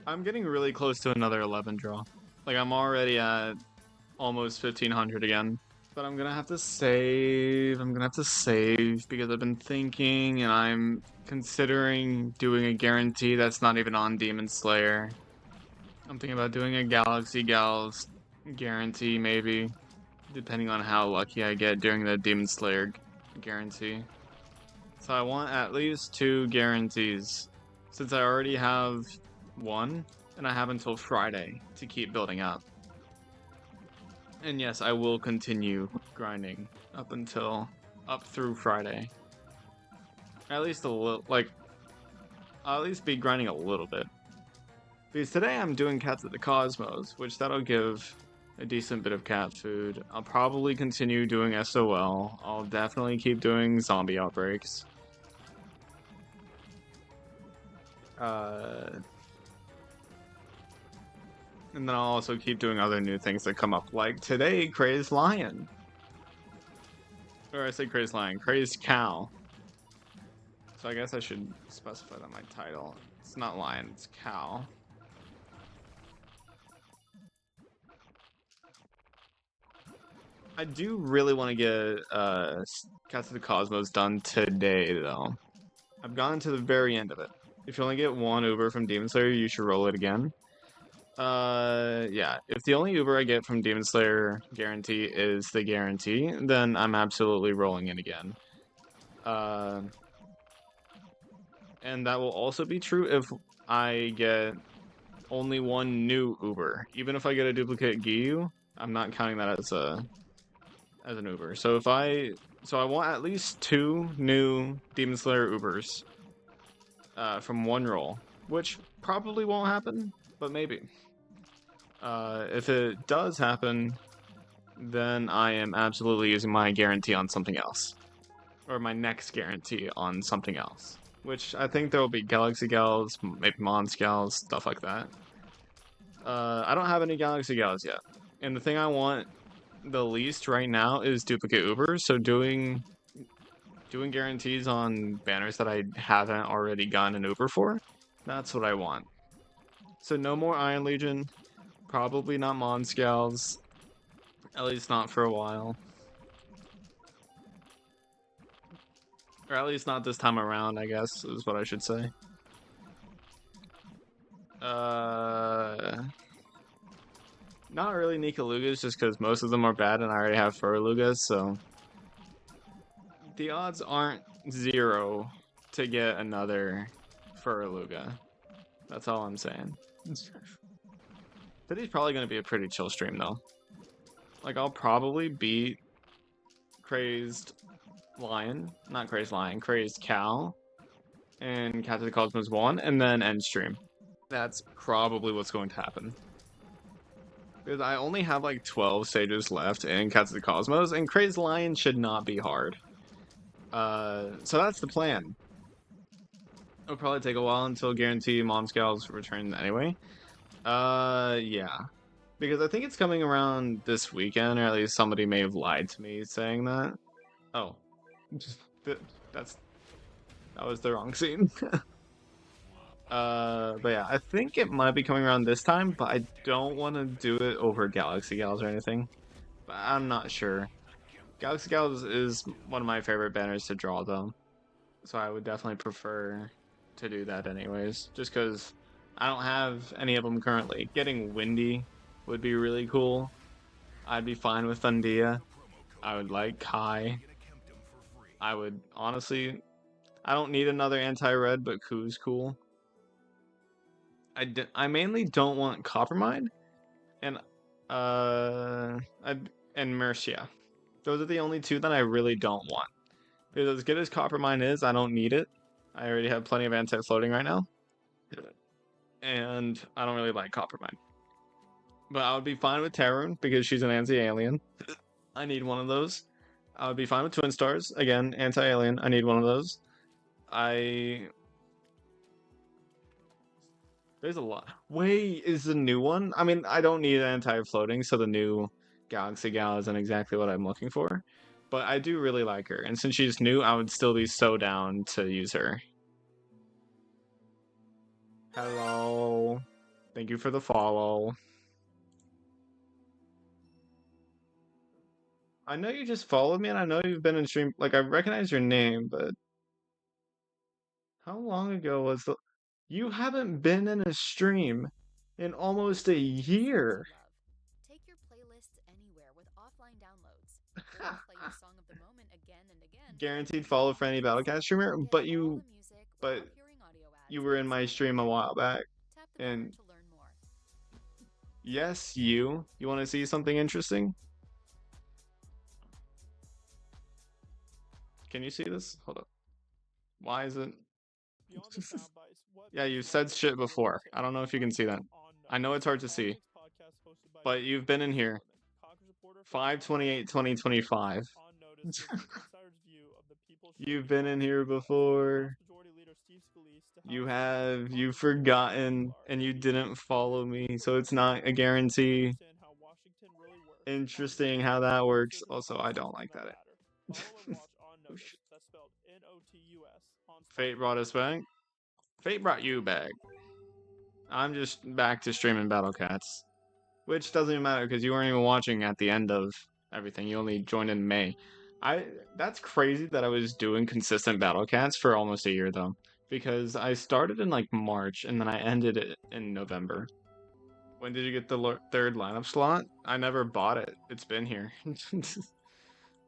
I'm getting really close to another 11 draw. Like, I'm already at almost 1500 again. But I'm gonna have to save. I'm gonna have to save because I've been thinking and I'm considering doing a guarantee that's not even on Demon Slayer. I'm thinking about doing a Galaxy Gals guarantee, maybe, depending on how lucky I get during the Demon Slayer guarantee. So I want at least 2 guarantees, since I already have one, and I have until Friday to keep building up. And yes, I will continue grinding up through Friday. At least a little, like, I'll at least be grinding a little bit. Because today I'm doing Cats of the Cosmos, which that'll give a decent bit of cat food. I'll probably continue doing SOL. I'll definitely keep doing zombie outbreaks. And then I'll also keep doing other new things that come up, like today, Crazed Lion. Or I say Crazed Lion, Crazed Cow. So I guess I should specify that my title. It's not Lion, it's Cow. I do really want to get Cats of the Cosmos done today, though. I've gotten to the very end of it. If you only get one Uber from Demon Slayer, you should roll it again. Yeah. If the only Uber I get from Demon Slayer guarantee is the guarantee, then I'm absolutely rolling it again. And that will also be true if I get only one new Uber. Even if I get a duplicate Giyu, I'm not counting that as an Uber. So I want at least 2 new Demon Slayer Ubers from one roll, which probably won't happen, but maybe. If it does happen, then I am absolutely using my guarantee on something else. Or my next guarantee on something else. Which I think there will be Galaxy Gals, maybe Mons Gals, stuff like that. I don't have any Galaxy Gals yet. And the thing I want the least right now is duplicate Ubers, so doing guarantees on banners that I haven't already gotten an Uber for, that's what I want. So no more Iron Legion, probably not Mons Gals, at least not for a while. Or at least not this time around, I guess, is what I should say. Not really Nikalugas, just because most of them are bad and I already have Furlugas, so... The odds aren't 0 to get another Furluga. That's all I'm saying. Today's probably going to be a pretty chill stream, though. Like, I'll probably beat Crazed Lion, not Crazed Lion, Crazed Cow, and Cats of the Cosmos 1, and then end stream. That's probably what's going to happen. Because I only have like 12 stages left in Cats of the Cosmos, and Crazed Lion should not be hard. So that's the plan. It'll probably take a while until Guarantee Mom Scouts return anyway. Yeah. Because I think it's coming around this weekend, or at least somebody may have lied to me saying that. Oh. That was the wrong scene. But yeah, I think it might be coming around this time, but I don't want to do it over Galaxy Gals or anything. But I'm not sure. Galaxy Gals is one of my favorite banners to draw, though. So I would definitely prefer to do that anyways. Just because I don't have any of them currently. Getting Windy would be really cool. I'd be fine with Thundia. I would like Kai. I would, honestly... I don't need another anti-red, but Ku's cool. I mainly don't want Coppermine, and Mercia. Those are the only 2 that I really don't want. Because as good as Coppermine is, I don't need it. I already have plenty of anti-floating right now, and I don't really like Coppermine. But I would be fine with Tarun because she's an anti-alien. I need one of those. I would be fine with Twin Stars. Again, anti-alien. I need one of those. There's a lot. Wait, is the new one? I mean, I don't need anti-floating, so the new Galaxy Gal isn't exactly what I'm looking for. But I do really like her, and since she's new, I would still be so down to use her. Hello. Thank you for the follow. I know you just followed me, and I know you've been in stream. Like, I recognize your name, but how long ago was the... You haven't been in a stream in almost a year. Take your playlists anywhere with offline downloads. Or play your song of the moment again and again. Guaranteed follow for any Battlecast streamer, Get but all you, the music but without hearing audio you ads were in my inside stream a your while back, Tap the banner and to learn more. yes, you want to see something interesting? Can you see this? Hold up. Why is it? Yeah, you said shit before. I don't know if you can see that. I know it's hard to see, but you've been in here. 5/28/2025. You've been in here before. You've forgotten, and you didn't follow me, so it's not a guarantee. Interesting how that works. Also, I don't like that. Oh, Fate brought us back. Fate brought you back. I'm just back to streaming Battle Cats, which doesn't even matter because you weren't even watching at the end of everything. You only joined in May. That's crazy that I was doing consistent Battle Cats for almost a year though, because I started in like March and then I ended it in November. When did you get the third lineup slot? I never bought it. It's been here.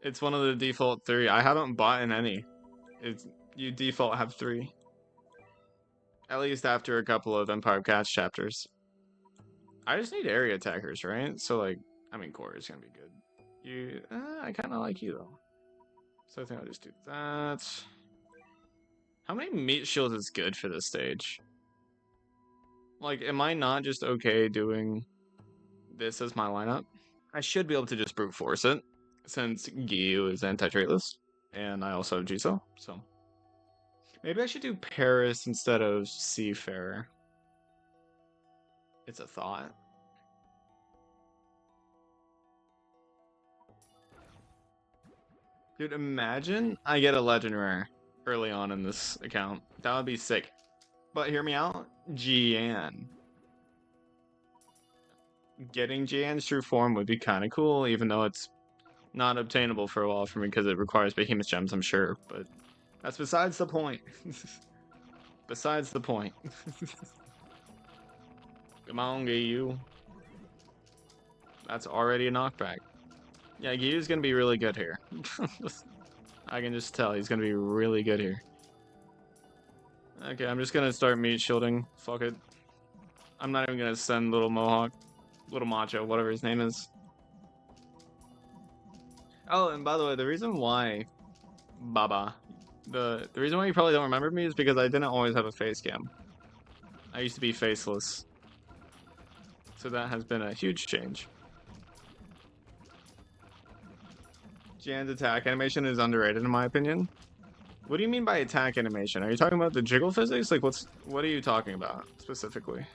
It's one of the default 3. I haven't bought in any. It's you default have 3. At least after a couple of Empire of Cats chapters. I just need area attackers, right? So like, I mean, core is gonna be good. I kind of like you though. So I think I'll just do that. How many meat shields is good for this stage? Like, am I not just okay doing this as my lineup? I should be able to just brute force it, since Giyu is anti-traitless, and I also have Jisoo, so. Maybe I should do Paris instead of Seafarer. It's a thought. Dude, imagine I get a legend rare early on in this account. That would be sick. But hear me out, Jian. Getting Jian's true form would be kind of cool, even though it's not obtainable for a while for me because it requires behemoth gems, I'm sure. But that's besides the point. Besides the point. Come on, Giyu. That's already a knockback. Yeah, Giyu's gonna be really good here. I can just tell he's gonna be really good here. Okay, I'm just gonna start meat shielding. Fuck it. I'm not even gonna send little Mohawk, little Macho, whatever his name is. Oh, and by the way, the reason why Baba, the reason why you probably don't remember me is because I didn't always have a face cam. I used to be faceless. So that has been a huge change. Jan's attack animation is underrated in my opinion. What do you mean by attack animation? Are you talking about the jiggle physics? Like what are you talking about specifically?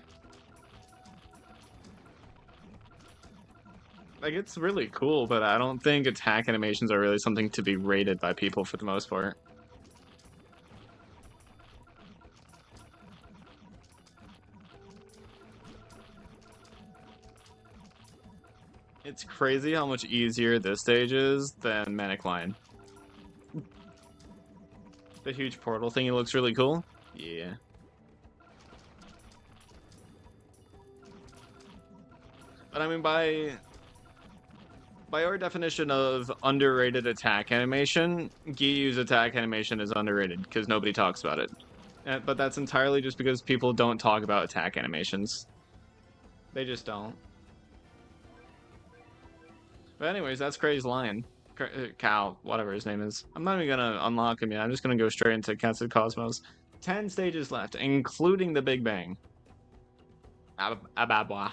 Like it's really cool, but I don't think attack animations are really something to be rated by people for the most part. It's crazy how much easier this stage is than Manic Lion. The huge portal thing, looks really cool. Yeah. But I mean, by our definition of underrated attack animation, Giyu's attack animation is underrated because nobody talks about it. But that's entirely just because people don't talk about attack animations. They just don't. But anyways, that's Crazed Lion. Cow, whatever his name is. I'm not even gonna unlock him yet. I'm just gonna go straight into Cats of Cosmos. 10 stages left, including the Big Bang. Ababwa.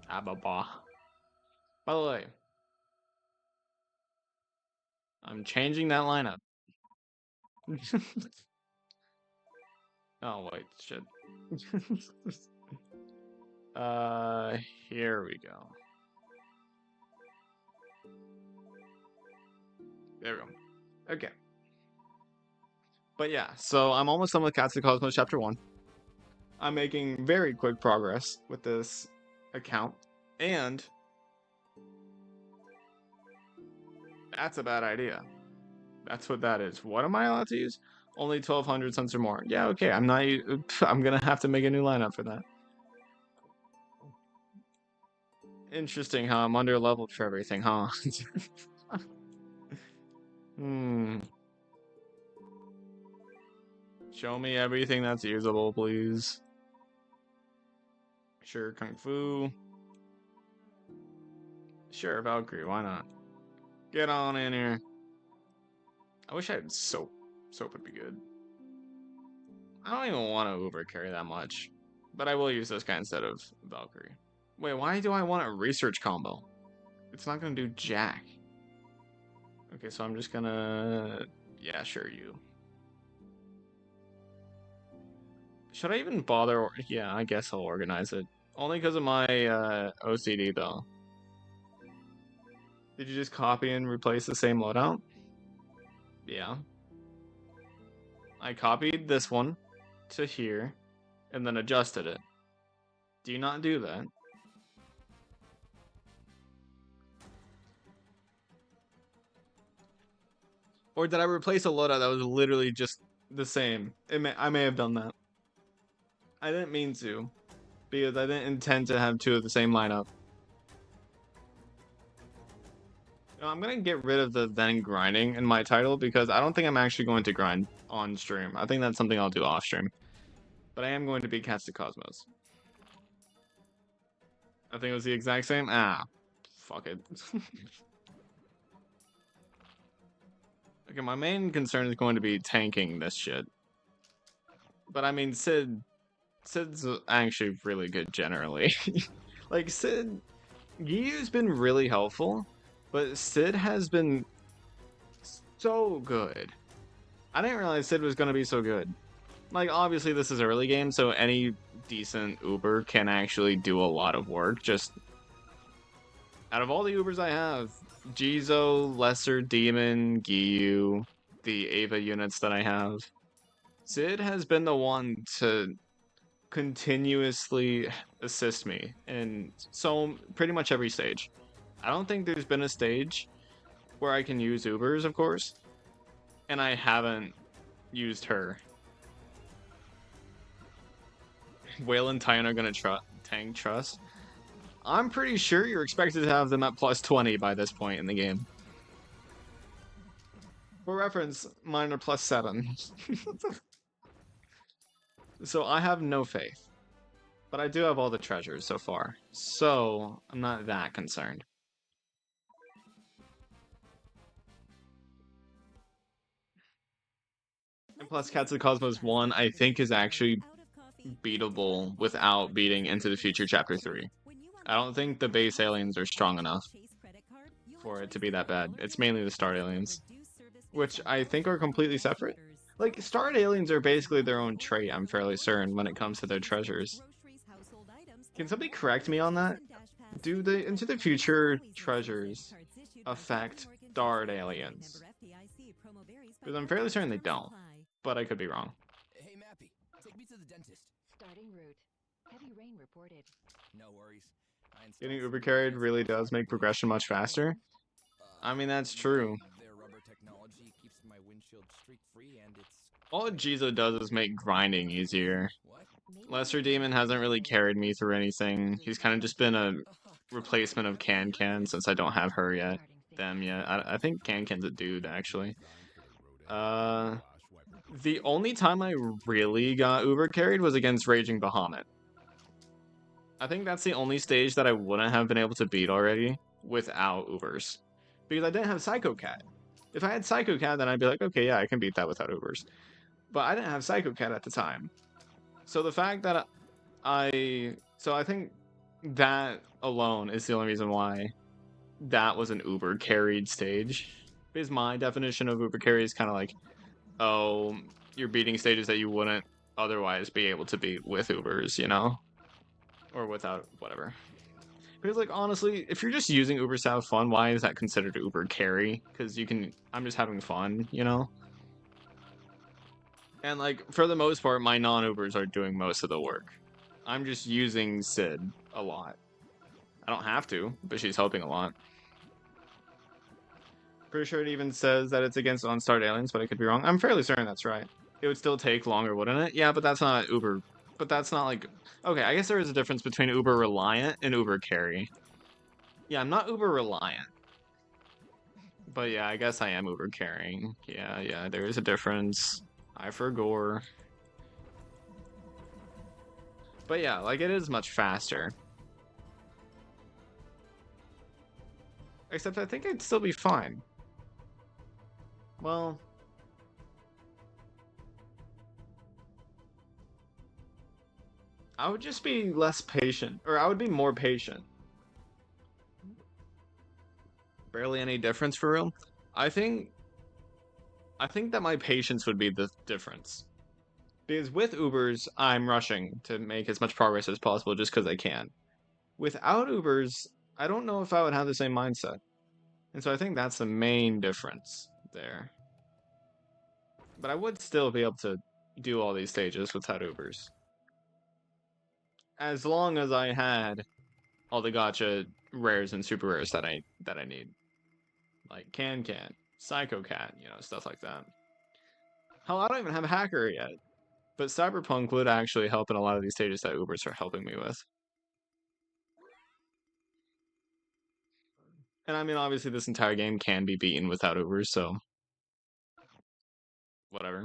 Ababa. By the way, I'm changing that lineup. Oh wait, shit. Here we go. There we go. Okay. But yeah, so I'm almost done with Cats of Cosmos Chapter 1. I'm making very quick progress with this account, and that's a bad idea. That's what that is. What am I allowed to use? Only 1,200 cents or more. Yeah, okay. I'm not. I'm gonna have to make a new lineup for that. Interesting, huh? I'm under leveled for everything, huh? Hmm. Show me everything that's usable, please. Sure, Kung Fu. Sure, Valkyrie, why not? Get on in here. I wish I had soap. Soap would be good. I don't even want to Uber carry that much. But I will use this guy instead of Valkyrie. Wait, why do I want a research combo? It's not gonna do jack. Okay, so I'm just gonna... Yeah, sure, you. Should I even bother? Yeah, I guess I'll organize it. Only because of my OCD, though. Did you just copy and replace the same loadout? Yeah. I copied this one to here, and then adjusted it. Do you not do that? Or did I replace a loadout that was literally just the same? I may have done that. I didn't mean to, because I didn't intend to have two of the same lineup. I'm gonna get rid of the then grinding in my title because I don't think I'm actually going to grind on stream. I think that's something I'll do off stream. But I am going to be Cast to Cosmos. I think it was the exact same. Ah, fuck it. Okay, my main concern is going to be tanking this shit. But I mean, Sid's actually really good generally. Like, Giyu's been really helpful, but Sid has been so good. I didn't realize Sid was going to be so good. Like, obviously this is early game, so any decent Uber can actually do a lot of work. Just, out of all the Ubers I have, Jizo, Lesser Demon, Giyu, the Ava units that I have, Sid has been the one to continuously assist me in so pretty much every stage. I don't think there's been a stage where I can use Ubers, of course, and I haven't used her. Whale and Titan are gonna tank trust. I'm pretty sure you're expected to have them at plus 20 by this point in the game. For reference, mine are plus 7. So I have no faith. But I do have all the treasures so far. So I'm not that concerned. And plus Cats of the Cosmos 1 I think is actually beatable without beating Into the Future Chapter 3. I don't think the base aliens are strong enough for it to be that bad. It's mainly the Star Aliens, which I think are completely separate. Like, Starred Aliens are basically their own trait, I'm fairly certain, when it comes to their treasures. Can somebody correct me on that? Do the Into the Future treasures affect Starred Aliens? Because I'm fairly certain they don't, but I could be wrong. Hey, Mappy, take me to the dentist. Starting route. Heavy rain reported. No worries. Getting Uber carried really does make progression much faster. I mean, that's true. Their rubber technology keeps my windshield streak-free, and it's... All Jizo does is make grinding easier. What? Lesser Demon hasn't really carried me through anything. He's kind of just been a replacement of Can since I don't have her yet. Them yet. I think Can a dude, actually. The only time I really got Uber carried was against Raging Bahamut. I think that's the only stage that I wouldn't have been able to beat already without Ubers. Because I didn't have Psycho Cat. If I had Psycho Cat, then I'd be like, okay, yeah, I can beat that without Ubers. But I didn't have Psycho Cat at the time. So the fact that I think that alone is the only reason why that was an Uber carried stage. Because my definition of Uber carry is kind of like, oh, you're beating stages that you wouldn't otherwise be able to beat with Ubers, you know? Or without, whatever. Because, like, honestly, if you're just using Ubers to have fun, why is that considered Uber carry? Because I'm just having fun, you know? And like for the most part, my non-Ubers are doing most of the work. I'm just using Sid a lot. I don't have to, but she's helping a lot. Pretty sure it even says that it's against unstarred aliens, but I could be wrong. I'm fairly certain that's right. It would still take longer, wouldn't it? Yeah, but that's not Uber. But that's not like... Okay, I guess there is a difference between Uber Reliant and Uber Carry. Yeah, I'm not Uber Reliant. But yeah, I guess I am Uber Carrying. Yeah, there is a difference. I forgot. But yeah, like it is much faster. Except I think I'd still be fine. Well... I would just be less patient. Or I would be more patient. Barely any difference for real. I think that my patience would be the difference. Because with Ubers, I'm rushing to make as much progress as possible just because I can. Without Ubers, I don't know if I would have the same mindset. And so I think that's the main difference there. But I would still be able to do all these stages without Ubers. As long as I had all the gacha rares and super rares that I need. Like Can, Psycho Cat, stuff like that. Hell, I don't even have a hacker yet. But Cyberpunk would actually help in a lot of these stages that Ubers are helping me with. And I mean, obviously, this entire game can be beaten without Ubers, so whatever.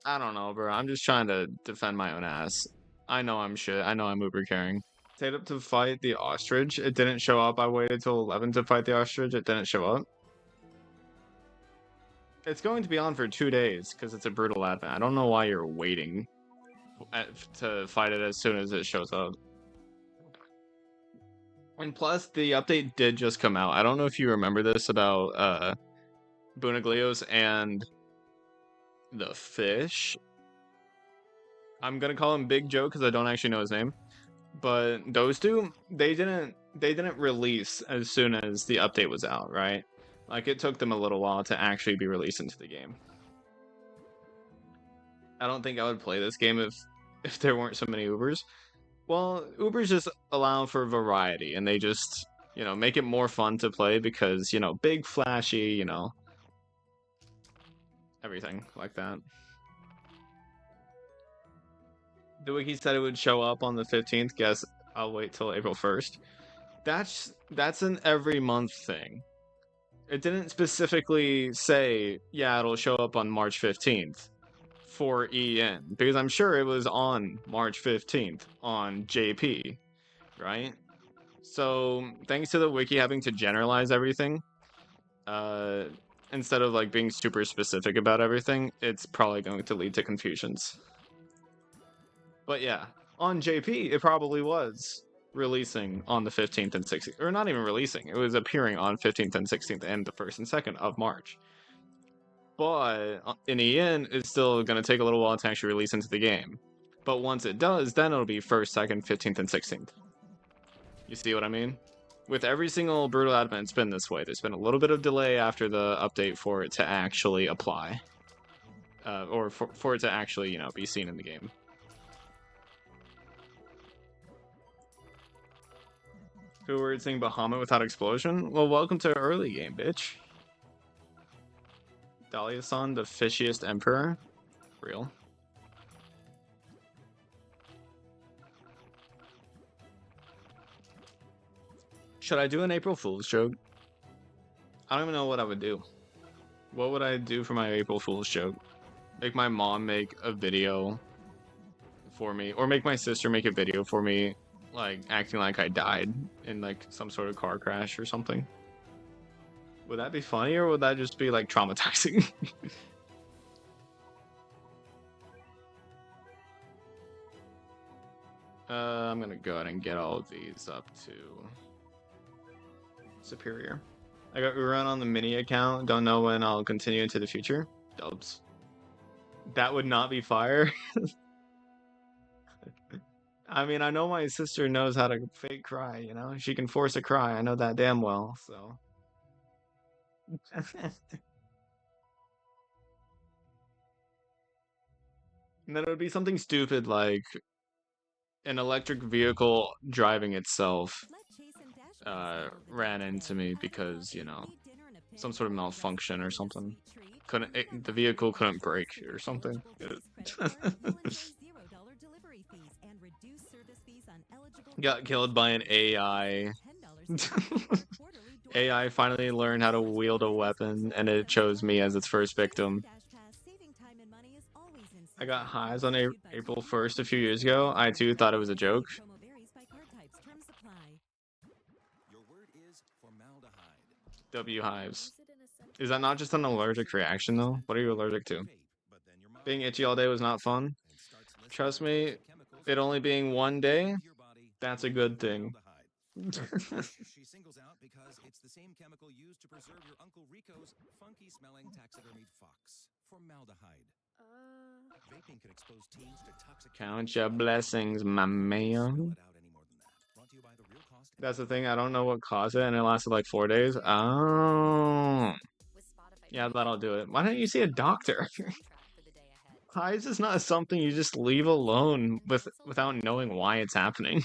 I don't know, bro. I'm just trying to defend my own ass. I know I'm shit. I know I'm Uber carrying. Stayed up to fight the ostrich. It didn't show up. I waited till 11 to fight the ostrich. It didn't show up. It's going to be on for 2 days because it's a brutal advent. I don't know why you're waiting to fight it as soon as it shows up. And plus, the update did just come out. I don't know if you remember this about Bunaglios and the fish. I'm gonna call him Big Joe because I don't actually know his name. But those two, they didn't release as soon as the update was out, right? Like it took them a little while to actually be released into the game. I don't think I would play this game if there weren't so many Ubers. Well, Ubers just allow for variety, and they just, make it more fun to play because, big, flashy, everything like that. The wiki said it would show up on the 15th. Guess I'll wait till April 1st. That's an every month thing. It didn't specifically say, yeah, it'll show up on March 15th for EN, because I'm sure it was on March 15th on JP, right? So thanks to the wiki having to generalize everything, instead of like being super specific about everything, it's probably going to lead to confusions. But yeah, on JP, it probably was releasing on the 15th and 16th, or not even releasing, it was appearing on 15th and 16th and the 1st and 2nd of March. But in EN, it's still going to take a little while to actually release into the game. But once it does, then it'll be 1st, 2nd, 15th, and 16th. You see what I mean? With every single Brutal Advent, it's been this way. There's been a little bit of delay after the update for it to actually apply. Or for it to actually, be seen in the game. Who were saying Bahamut without explosion? Well, welcome to early game, bitch. Dahlia-san, the fishiest emperor? Real. Should I do an April Fool's joke? I don't even know what I would do. What would I do for my April Fool's joke? Make my mom make a video for me, or make my sister make a video for me, like acting like I died in like some sort of car crash or something. Would that be funny, or would that just be like traumatizing? I'm gonna go ahead and get all of these up to Superior. I got rerun on the mini account. Don't know when I'll continue into the future. Dubs. That would not be fire. I mean, I know my sister knows how to fake cry, She can force a cry. I know that damn well, so. And then it would be something stupid like an electric vehicle driving itself ran into me because, you know, some sort of malfunction or something. The vehicle couldn't brake or something. Got killed by an AI. AI finally learned how to wield a weapon, and it chose me as its first victim. I got highs on April 1st a few years ago. I too thought it was a joke. Your word is formaldehyde. W hives. Is that not just an allergic reaction though? What are you allergic to? Being itchy all day was not fun. Trust me, it only being one day, that's a good thing. She singles out because it's the same chemical used to preserve your Uncle Rico's funky-smelling taxidermied fox. Formaldehyde. Vaping can expose teens to toxic. Count your blessings, my man. That's the thing, I don't know what caused it, and it lasted like 4 days. Oh. Yeah, that'll do it. Why don't you see a doctor? Hives is not something you just leave alone without knowing why it's happening.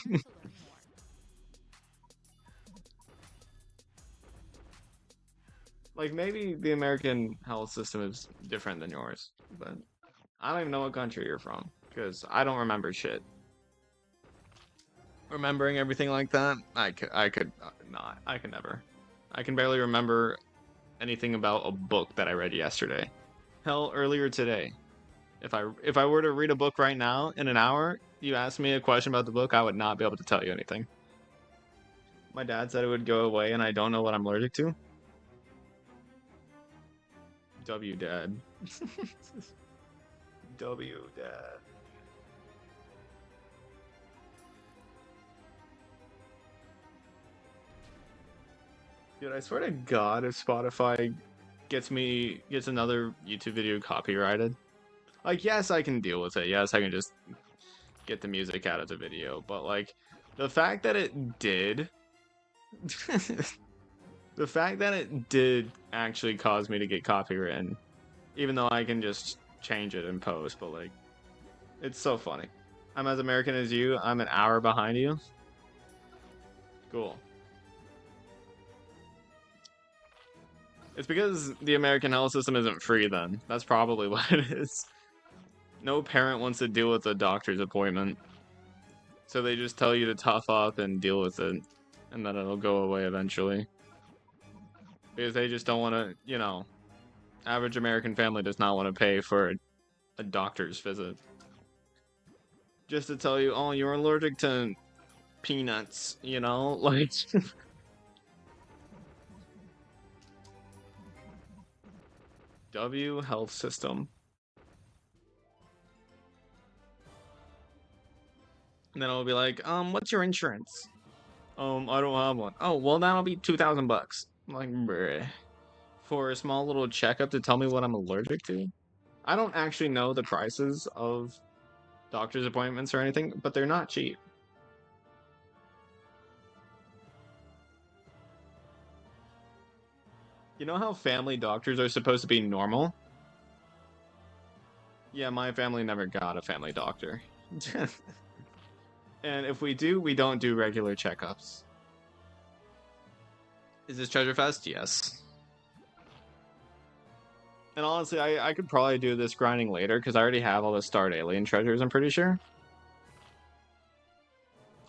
Like, maybe the American health system is different than yours, but I don't even know what country you're from, because I don't remember shit. Remembering everything like that, I could not. I could never. I can barely remember anything about a book that I read yesterday. Hell, earlier today. If I were to read a book right now in an hour, you asked me a question about the book, I would not be able to tell you anything. My dad said it would go away, and I don't know what I'm allergic to. W dad. W dad. Dude, I swear to God, if Spotify gets another YouTube video copyrighted, like, yes, I can deal with it. Yes, I can just get the music out of the video, but like, the fact that it did, the fact that it did actually cause me to get copywritten, even though I can just change it in post, but like, it's so funny. I'm as American as you. I'm an hour behind you. Cool. It's because the American health system isn't free then. That's probably what it is. No parent wants to deal with a doctor's appointment. So they just tell you to tough up and deal with it. And then it'll go away eventually. Because they just don't want to, you know, average American family does not want to pay for a doctor's visit. Just to tell you, oh, you're allergic to peanuts, you know? Like... W health system. And then I'll be like, what's your insurance? I don't have one. Oh, well, that'll be $2,000. I'm like, bruh. For a small little checkup to tell me what I'm allergic to? I don't actually know the prices of doctor's appointments or anything, but they're not cheap. You know how family doctors are supposed to be normal? Yeah, my family never got a family doctor. And if we do, we don't do regular checkups. Is this Treasure Fest? Yes. And honestly, I could probably do this grinding later, because I already have all the starred alien treasures, I'm pretty sure.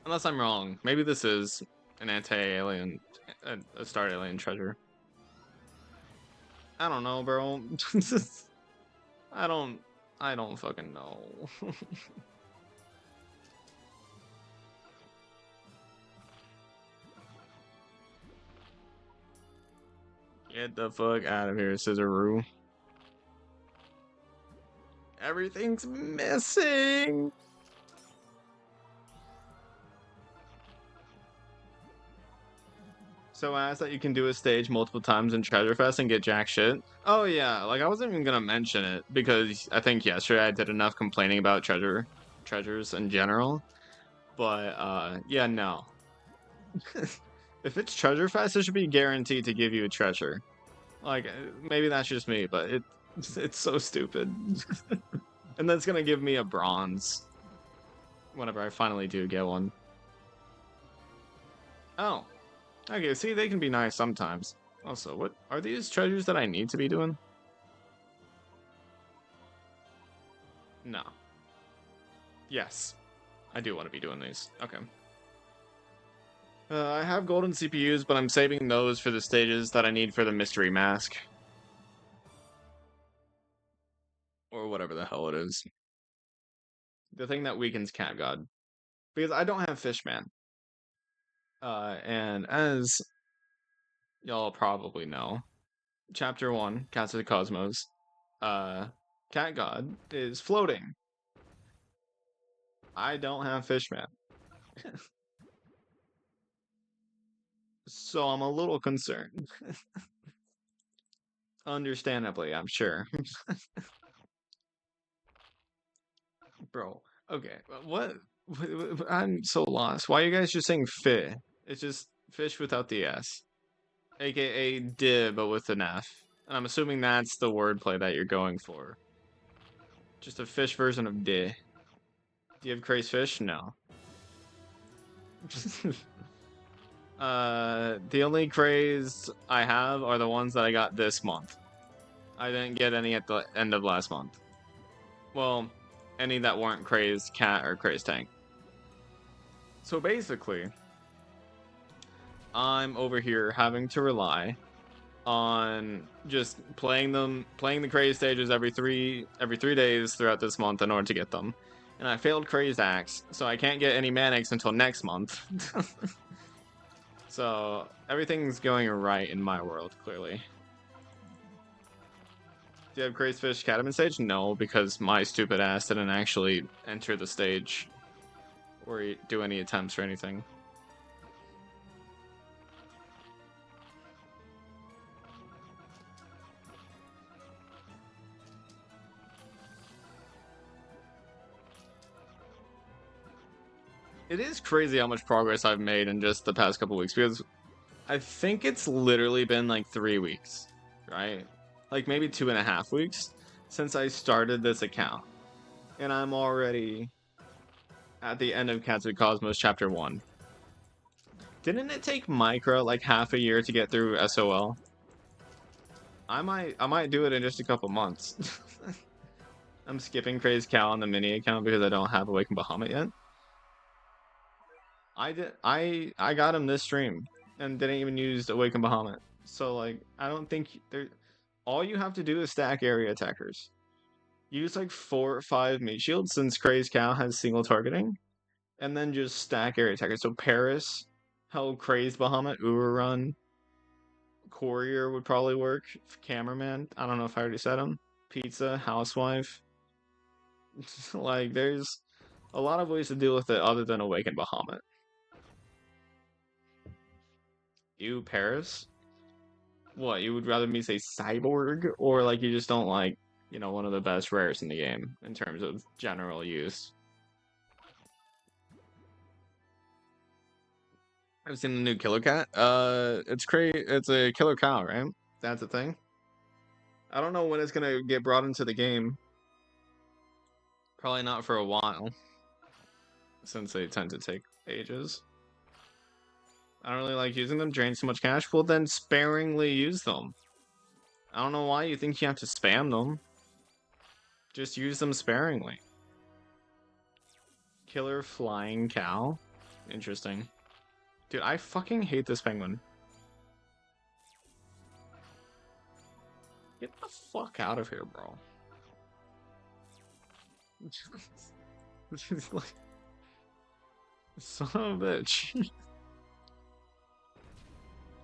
Unless I'm wrong. Maybe this is an anti-alien, a starred alien treasure. I don't know, bro. I don't fucking know. Get the fuck out of here, Scissoroo. Everything's missing. So I asked that you can do a stage multiple times in Treasure Fest and get jack shit. Oh yeah, like I wasn't even gonna mention it because I think yesterday I did enough complaining about treasures in general. But yeah, no. If it's Treasure Fest, it should be guaranteed to give you a treasure. Like, maybe that's just me, but it's so stupid. And that's gonna give me a bronze whenever I finally do get one. Oh, okay. See, they can be nice sometimes. Also, what are these treasures that I need to be doing? No. Yes, I do want to be doing these. Okay. I have golden CPUs, but I'm saving those for the stages that I need for the mystery mask. Or whatever the hell it is. The thing that weakens Cat God. Because I don't have Fishman. And as y'all probably know, Chapter 1, Cats of the Cosmos, Cat God is floating. I don't have Fishman. So I'm a little concerned. Understandably, I'm sure. Bro, okay, what? I'm so lost. Why are you guys just saying fi? It's just fish without the S. AKA di, but with an F. And I'm assuming that's the wordplay that you're going for. Just a fish version of di. Do you have crazed fish? No. The only craze I have are the ones that I got this month. I didn't get any at the end of last month. Well, any that weren't crazed cat or crazed tank. So basically, I'm over here having to rely on just playing the crazed stages every three days throughout this month in order to get them. And I failed crazed axe, so I can't get any manics until next month. So everything's going right in my world, clearly. Do you have crazed fish Catamine stage? No, because my stupid ass didn't actually enter the stage or do any attempts or anything. It is crazy how much progress I've made in just the past couple weeks, because I think it's literally been like 3 weeks, right? Like maybe 2.5 weeks since I started this account. And I'm already at the end of Cats of the Cosmos Chapter 1. Didn't it take Micro like half a year to get through SOL? I might do it in just a couple months. I'm skipping Crazed Cow on the mini account because I don't have Awakened Bahamut yet. I got him this stream and didn't even use Awakened Bahamut. So like I don't think there all you have to do is stack area attackers. Use like 4 or 5 meat shields since Crazed Cow has single targeting. And then just stack area attackers. So Paris, Hell Crazed Bahamut, Run, Courier would probably work. Cameraman, I don't know if I already said him. Pizza, Housewife. Like there's a lot of ways to deal with it other than Awakened Bahamut. You, Paris? What, you would rather me say Cyborg? Or like you just don't like, you know, one of the best rares in the game in terms of general use? I've seen the new Killer Cat. It's a killer cow, right? That's a thing. I don't know when it's gonna get brought into the game. Probably not for a while, since they tend to take ages. I don't really like using them. Drain too much cash. Well, then sparingly use them. I don't know why you think you have to spam them. Just use them sparingly. Killer flying cow. Interesting. Dude, I fucking hate this penguin. Get the fuck out of here, bro. Like, son of a bitch.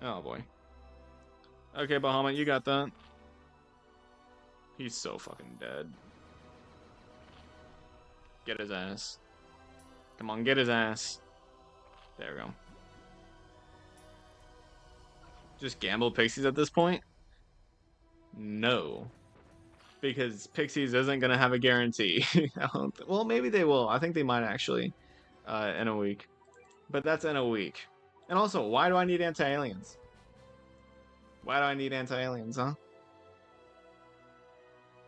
Oh boy. Okay, Bahamut, you got that. He's so fucking dead. Get his ass. Come on, get his ass. There we go. Just gamble Pixies at this point? No. Because Pixies isn't going to have a guarantee. Well, maybe they will. I think they might actually in a week. But that's in a week. And also, why do I need anti-aliens? Why do I need anti-aliens, huh?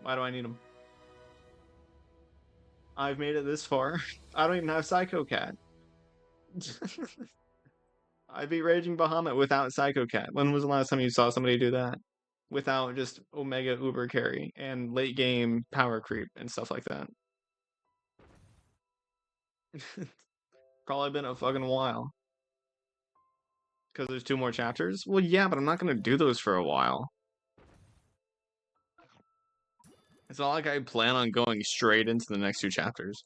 Why do I need them? I've made it this far. I don't even have Psycho Cat. I beat Raging Bahamut without Psycho Cat. When was the last time you saw somebody do that? Without just Omega Uber carry and late game power creep and stuff like that. Probably been a fucking while. Because there's 2 more chapters? Well, yeah, but I'm not going to do those for a while. It's not like I plan on going straight into the next 2 chapters.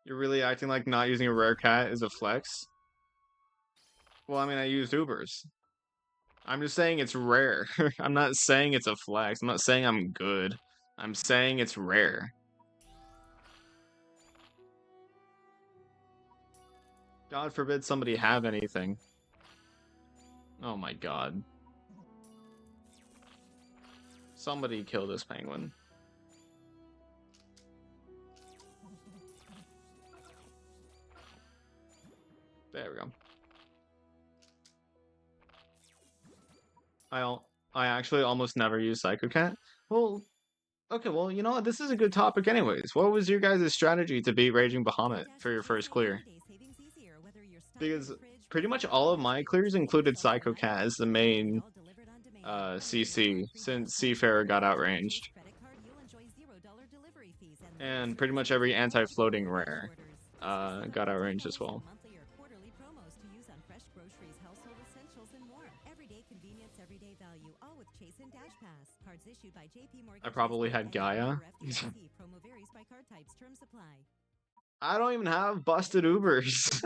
You're really acting like not using a rare cat is a flex? Well, I mean, I used Ubers. I'm just saying it's rare. I'm not saying it's a flex. I'm not saying I'm good. I'm saying it's rare. God forbid somebody have anything. Oh my god. Somebody kill this penguin. There we go. I actually almost never use Psycho Cat. Well, okay, well, you know what? This is a good topic anyways. What was your guys' strategy to beat Raging Bahamut for your first clear? Because pretty much all of my clears included Psycho Cat as the main CC since Seafarer got outranged. And pretty much every anti-floating rare got outranged as well. I probably had Gaia. I don't even have busted Ubers.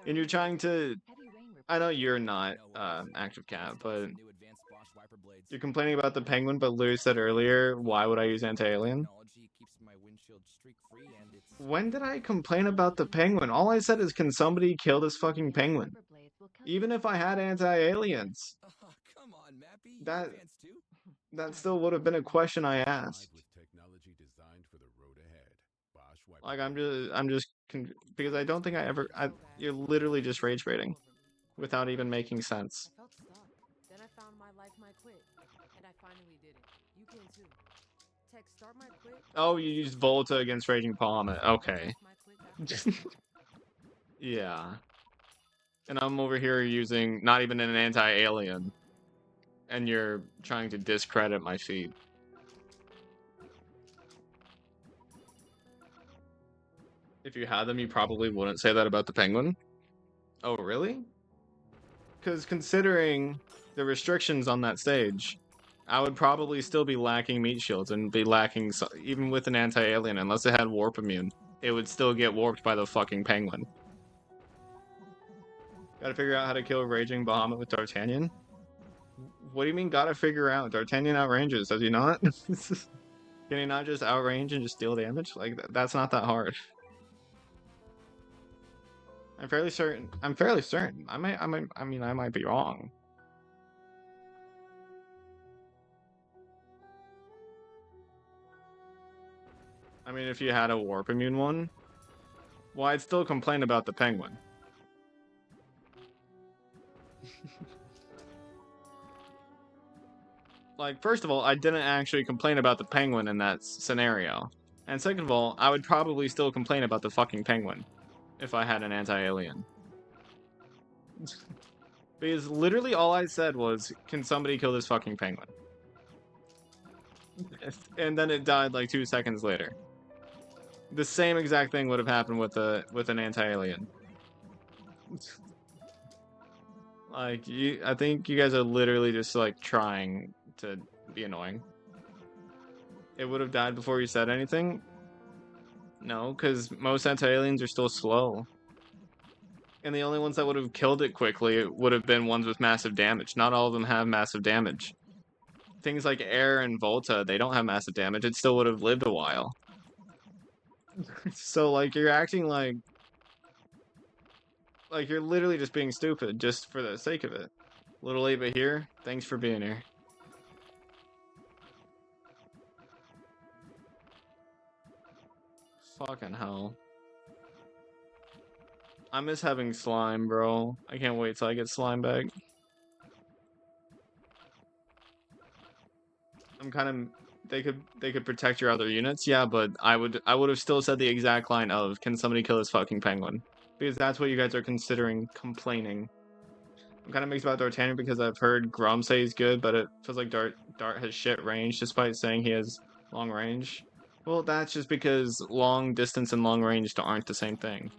And you're trying to... I know you're not active cat, but you're complaining about the penguin, but Lou said earlier, why would I use anti-alien? When did I complain about the penguin? All I said is, can somebody kill this fucking penguin? Even if I had anti-aliens. That still would have been a question I asked. Like, I'm just because I don't think you're literally just rage baiting without even making sense. I felt stuck. Then I found my life might quit, and I finally did it. You can too. Text start my quit. Oh, you used Volta against Raging Bahamut. Okay. Yeah. And I'm over here using not even an anti-alien. And you're trying to discredit my feed. If you had them, you probably wouldn't say that about the penguin. Oh, really? Because considering the restrictions on that stage, I would probably still be lacking meat shields and be lacking, even with an anti-alien, unless it had warp immune, it would still get warped by the fucking penguin. Gotta figure out how to kill Raging Bahamut with D'Artagnan? What do you mean gotta figure out? D'Artagnan outranges, does he not? Can he not just outrange and just deal damage? Like, that's not that hard. I'm fairly certain. I might be wrong. I mean, if you had a warp immune one, well, I'd still complain about the penguin. Like, first of all, I didn't actually complain about the penguin in that scenario. And second of all, I would probably still complain about the fucking penguin if I had an anti-alien. Because literally all I said was, can somebody kill this fucking penguin? And then it died like 2 seconds later. The same exact thing would have happened with an anti-alien. Like, I think you guys are literally just like trying to be annoying. It would have died before you said anything? No, because most anti-aliens are still slow. And the only ones that would have killed it quickly would have been ones with massive damage. Not all of them have massive damage. Things like Air and Volta, they don't have massive damage. It still would have lived a while. So, like, you're acting like you're literally just being stupid just for the sake of it. A little late, but here. Thanks for being here. Fucking hell. I miss having slime, bro. I can't wait till I get slime back. I'm kind of they could protect your other units, yeah, but I would have still said the exact line of can somebody kill this fucking penguin? Because that's what you guys are considering complaining. I'm kind of mixed about D'Artagnan because I've heard Grom say he's good, but it feels like Dart has shit range despite saying he has long range. Well, that's just because long distance and long range aren't the same thing.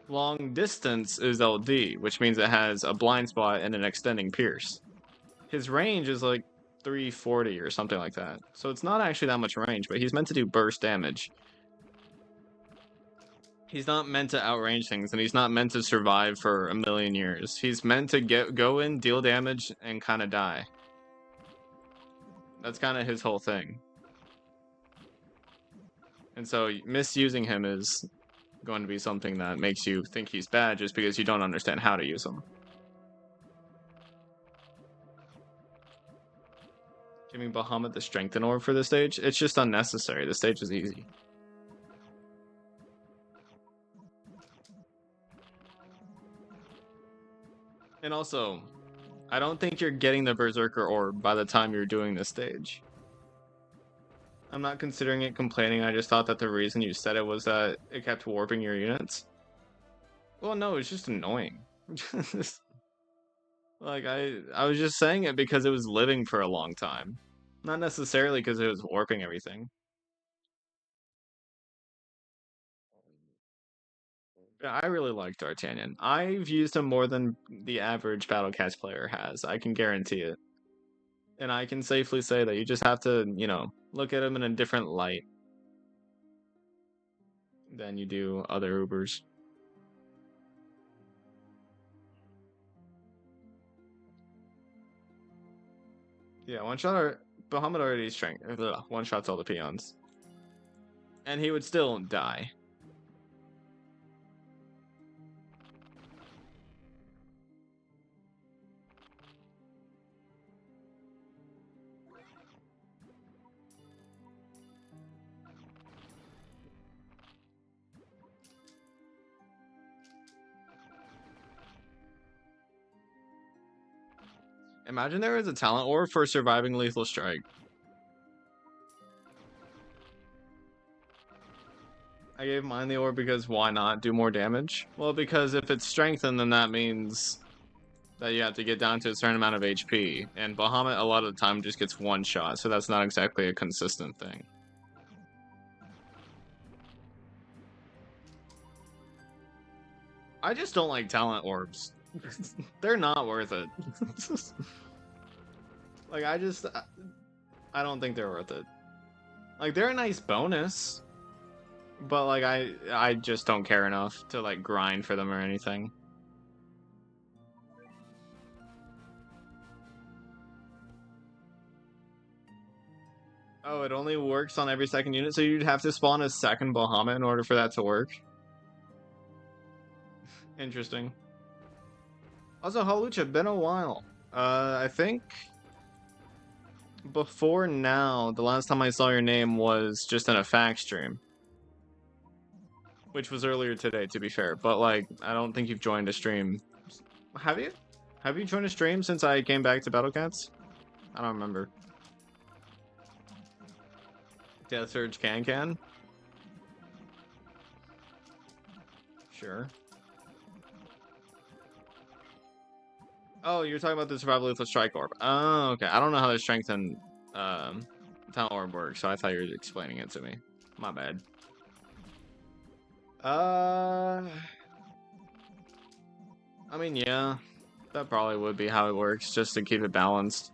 Long distance is LD, which means it has a blind spot and an extending pierce. His range is like 340 or something like that. So it's not actually that much range, but he's meant to do burst damage. He's not meant to outrange things, and he's not meant to survive for a million years. He's meant to go in, deal damage, and kind of die. That's kind of his whole thing. And so misusing him is going to be something that makes you think he's bad just because you don't understand how to use him. Giving Bahamut the strengthen orb for this stage, it's just unnecessary. The stage is easy. And also, I don't think you're getting the Berserker orb by the time you're doing this stage. I'm not considering it complaining, I just thought that the reason you said it was that it kept warping your units. Well, no, it's just annoying. Like, I was just saying it because it was living for a long time. Not necessarily because it was warping everything. Yeah, I really like D'Artagnan. I've used him more than the average Battlecast player has. I can guarantee it. And I can safely say that you just have to, look at him in a different light than you do other Ubers. Yeah, one shot or Bahamut already strength. One shots all the peons. And he would still die. Imagine there was a talent orb for surviving lethal strike. I gave mine the orb because why not do more damage? Well, because if it's strengthened, then that means that you have to get down to a certain amount of HP. And Bahamut a lot of the time just gets one shot, so that's not exactly a consistent thing. I just don't like talent orbs. They're not worth it. Like, I don't think they're worth it. Like, they're a nice bonus, but like, I just don't care enough to like grind for them or anything. Oh, it only works on every second unit, so you'd have to spawn a second Bahamut in order for that to work. Interesting. Also, Halucha, been a while. I think before now, the last time I saw your name was just in a fact stream. Which was earlier today, to be fair. But, like, I don't think you've joined a stream. Have you? Have you joined a stream since I came back to Battlecats? I don't remember. Death Surge Can? Sure. Oh, you're talking about the Survival Lethal Strike Orb. Oh, okay. I don't know how the Strength and Talent Orb works, so I thought you were explaining it to me. My bad. I mean, yeah. That probably would be how it works, just to keep it balanced.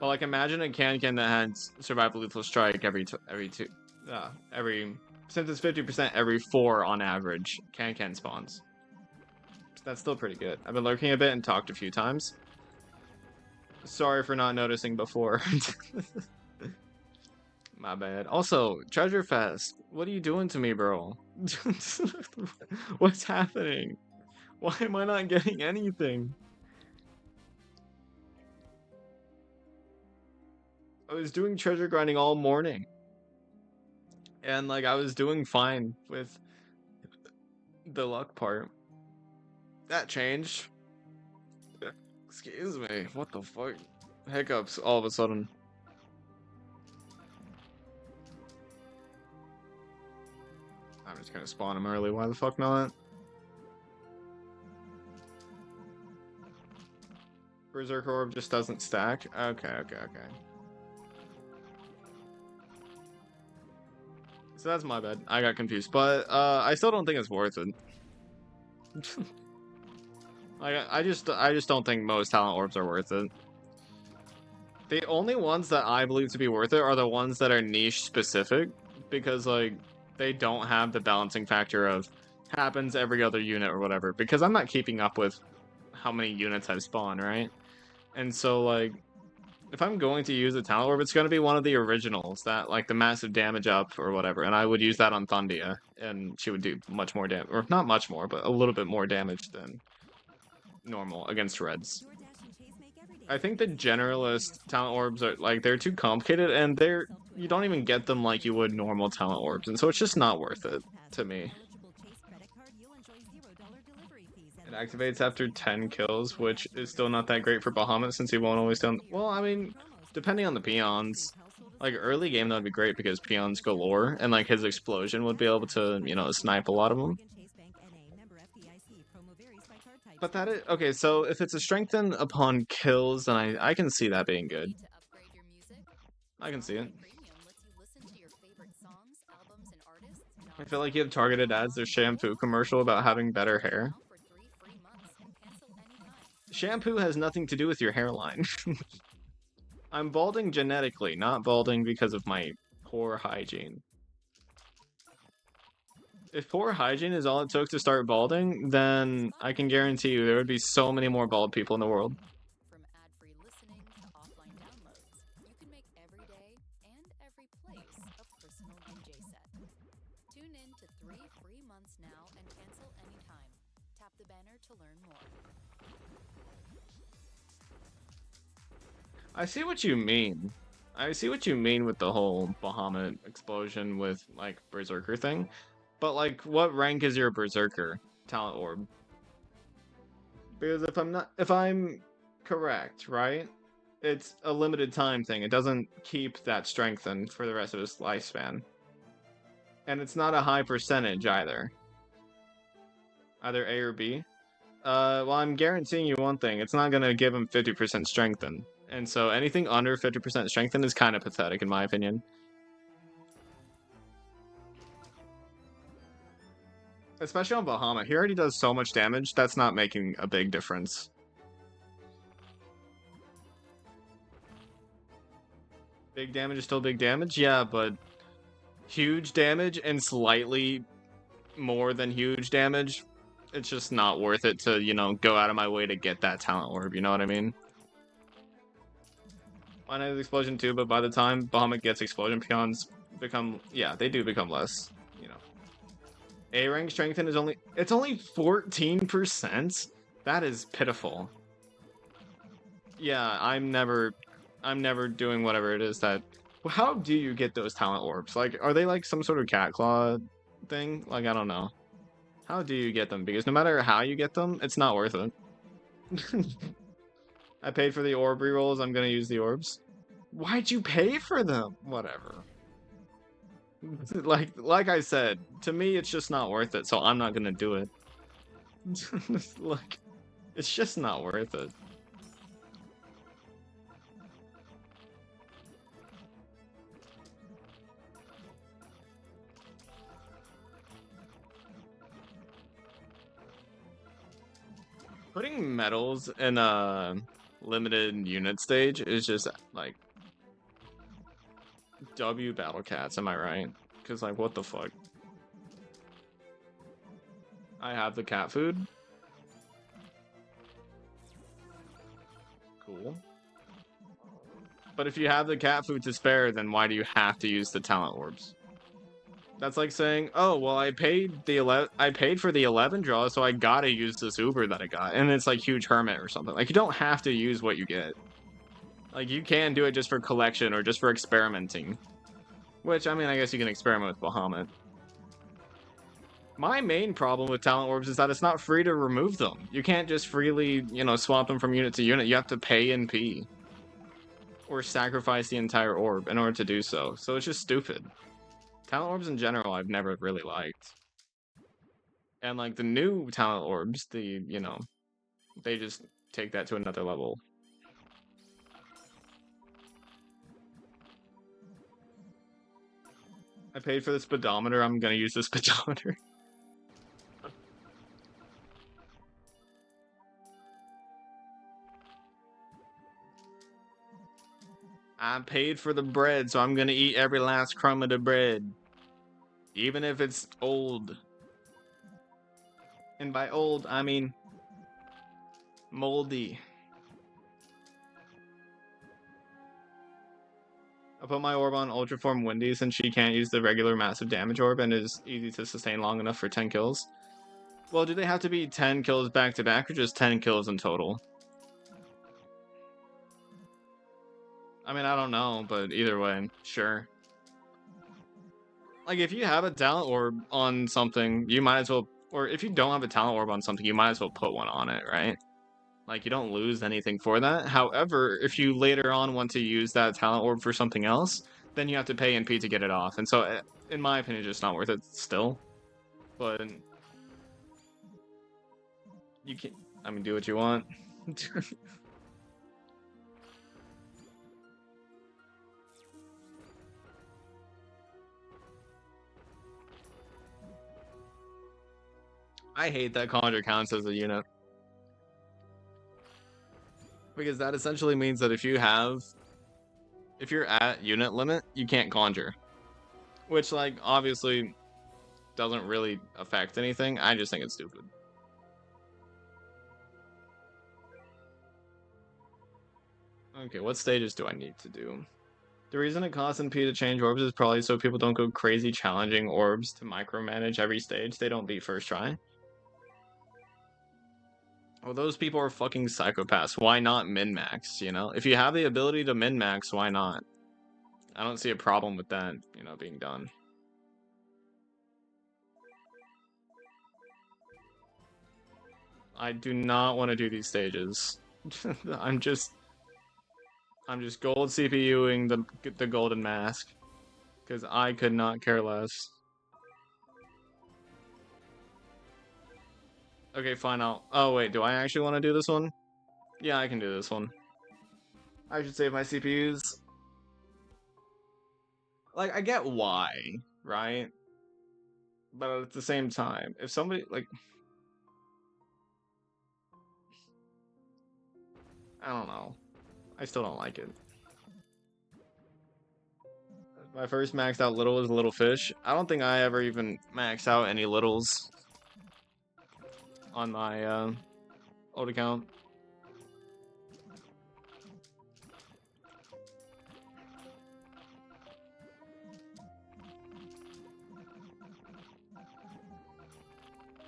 But, like, imagine a can that had Survival Lethal Strike since it's 50% every 4 on average, can spawns. That's still pretty good. I've been lurking a bit and talked a few times. Sorry for not noticing before. My bad. Also, Treasure Fest, what are you doing to me, bro? What's happening? Why am I not getting anything? I was doing treasure grinding all morning. And, like, I was doing fine with The luck part. That changed. Excuse me. What the fuck? Hiccups all of a sudden. I'm just gonna spawn him early. Why the fuck not? Berserker Orb just doesn't stack? Okay. So that's my bad. I got confused. But I still don't think it's worth it. I just don't think most talent orbs are worth it. The only ones that I believe to be worth it are the ones that are niche specific, because like they don't have the balancing factor of happens every other unit or whatever, because I'm not keeping up with how many units I've spawned, right? And so like if I'm going to use a talent orb, it's going to be one of the originals, that like the massive damage up or whatever, and I would use that on Thundia, and she would do much more damage, or not much more, but a little bit more damage than normal against reds. I think the generalist talent orbs are like they're too complicated, and you don't even get them like you would normal talent orbs, and so it's just not worth it to me. It activates after 10 kills, which is still not that great for Bahamut since he won't always done. Well, I mean, depending on the peons. Like early game, that would be great because peons galore, and like his explosion would be able to, you know, snipe a lot of them. But that is okay. So if it's a strengthen upon kills, then I can see that being good. I can see it. I feel like you have targeted ads. There's shampoo commercial about having better hair. Shampoo has nothing to do with your hairline. I'm balding genetically, not balding because of my poor hygiene. If poor hygiene is all it took to start balding, then I can guarantee you there would be so many more bald people in the world. From ad-free listening to offline downloads, you can make every day and every place a personal DJ set. Tune in to 3 free months now and cancel anytime. Tap the banner to learn more. I see what you mean. I see what you mean with the whole Bahamut explosion with, like, Berserker thing. But, like, what rank is your Berserker talent orb? Because if I'm correct, right? It's a limited time thing. It doesn't keep that strengthened for the rest of his lifespan. And it's not a high percentage either. Either A or B. Well, I'm guaranteeing you one thing. It's not going to give him 50% strengthen. And so anything under 50% strengthen is kind of pathetic in my opinion. Especially on Bahamut. He already does so much damage, that's not making a big difference. Big damage is still big damage? Yeah, but huge damage and slightly more than huge damage, it's just not worth it to, you know, go out of my way to get that talent orb, you know what I mean? I know explosion too, but by the time Bahamut gets explosion, peons become, yeah, they do become less, you know. A rank strengthen is only 14%? That is pitiful. Yeah, I'm never doing whatever it is that... How do you get those talent orbs? Like, are they like some sort of cat claw thing? Like, I don't know. How do you get them? Because no matter how you get them, it's not worth it. I paid for the orb rerolls, I'm gonna use the orbs. Why'd you pay for them? Whatever. Like I said, to me it's just not worth it, so I'm not gonna do it. Like, it's just not worth it. Putting medals in a limited unit stage is just like W battle cats, am I right? Because like what the fuck? I have the cat food. Cool. But if you have the cat food to spare, then why do you have to use the talent orbs? That's like saying, oh, well, I paid for the 11 draw, so I gotta use this Uber that I got. And it's like Huge Hermit or something. Like, you don't have to use what you get. Like, you can do it just for collection or just for experimenting. Which, I mean, I guess you can experiment with Bahamut. My main problem with talent orbs is that it's not free to remove them. You can't just freely, swap them from unit to unit. You have to pay NP or sacrifice the entire orb in order to do so. So it's just stupid. Talent orbs in general, I've never really liked. And like the new talent orbs, they just take that to another level. I paid for the speedometer. I'm gonna use the speedometer. I paid for the bread, so I'm gonna eat every last crumb of the bread. Even if it's old. And by old, I mean moldy. I put my orb on Ultraform Wendy since she can't use the regular massive damage orb and is easy to sustain long enough for 10 kills. Well, do they have to be 10 kills back to back or just 10 kills in total? I mean, I don't know, but either way, sure. Like, if you have a talent orb on something, you might as well, or if you don't have a talent orb on something, you might as well put one on it, right? Like, you don't lose anything for that. However, if you later on want to use that talent orb for something else, then you have to pay NP to get it off. And so, in my opinion, it's just not worth it still. But you can, I mean, do what you want. I hate that Conjure counts as a unit. Because that essentially means that if you're at unit limit, you can't Conjure. Which, like, obviously doesn't really affect anything. I just think it's stupid. Okay, what stages do I need to do? The reason it costs NP to change orbs is probably so people don't go crazy challenging orbs to micromanage every stage they don't beat first try. Well, those people are fucking psychopaths. Why not min-max, If you have the ability to min-max, why not? I don't see a problem with that, being done. I do not want to do these stages. I'm just gold CPUing the golden mask. Because I could not care less. Okay, fine, oh wait, do I actually want to do this one? Yeah, I can do this one. I should save my CPUs. Like, I get why, right? But at the same time, if somebody, like... I don't know. I still don't like it. My first maxed out little was Little Fish. I don't think I ever even maxed out any littles on my old account.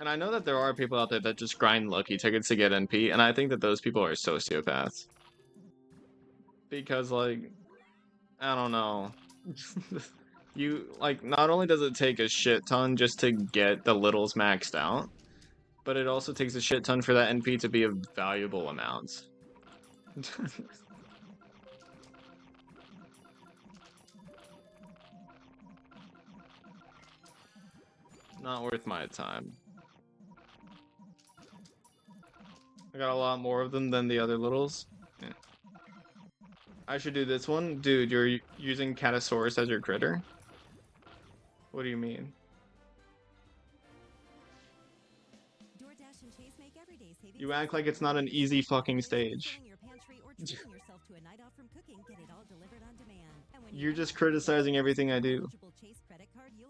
And I know that there are people out there that just grind lucky tickets to get NP, and I think that those people are sociopaths. Because, like, I don't know. Not only does it take a shit ton just to get the littles maxed out, but it also takes a shit ton for that NP to be a valuable amount. Not worth my time. I got a lot more of them than the other littles. Yeah. I should do this one? Dude, you're using Catasaurus as your critter? What do you mean? You act like it's not an easy fucking stage. You're just criticizing everything I do.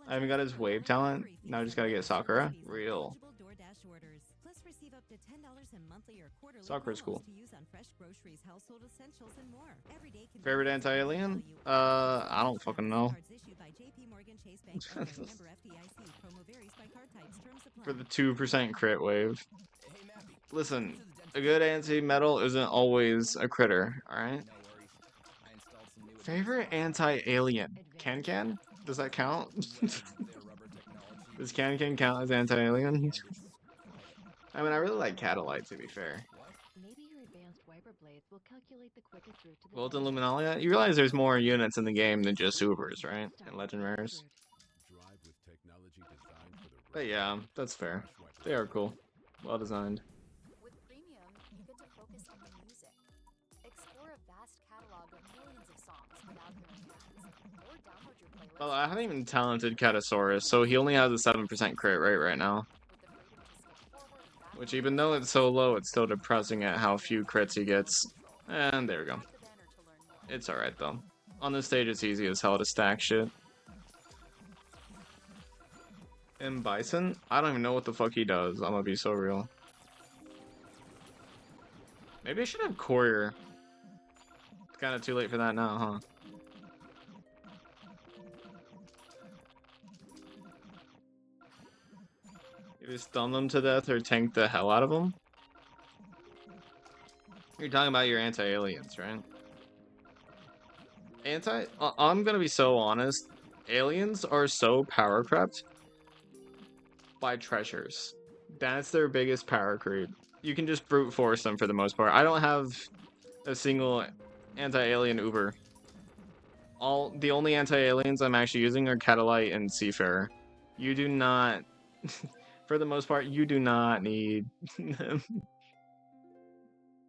I haven't got his wave talent. Now I just gotta get Sakura. Real. Sakura's cool. Favorite anti-alien? I don't fucking know. For the 2% crit wave. Listen, a good anti-metal isn't always a critter, alright? Favorite anti-alien? Can? Does that count? Does Can count as anti-alien? I mean, I really like Catalite, to be fair. Maybe your advanced wiper blades will calculate the quickest route to the Golden center. Luminalia? You realize there's more units in the game than just supers, right? Start And with legend the quick rares. route. Drive with technology designed for the But yeah, that's fair. They are cool. Well designed. With Premium, you get to focus on the music. Explore a vast catalog of millions of songs without hearing ads, or download your playlist. Well, I haven't even talented Catasaurus, so he only has a 7% crit rate right now. With the freedom to skip forward and back Which, even though it's so low, it's still depressing at how few crits he gets. And there we go. tap the banner to learn more. It's alright, though. On this stage, it's easy as hell to stack shit. And Bison? I don't even know what the fuck he does. I'm gonna be so real. Maybe I should have Courier. It's kinda too late for that now, huh? Either stun them to death or tank the hell out of them? You're talking about your anti-aliens, right? I'm gonna be so honest. Aliens are so power crept by treasures. That's their biggest power creep. You can just brute force them for the most part. I don't have a single anti-alien Uber. The only anti-aliens I'm actually using are Catalite and Seafarer. You do not, for the most part, you do not need them.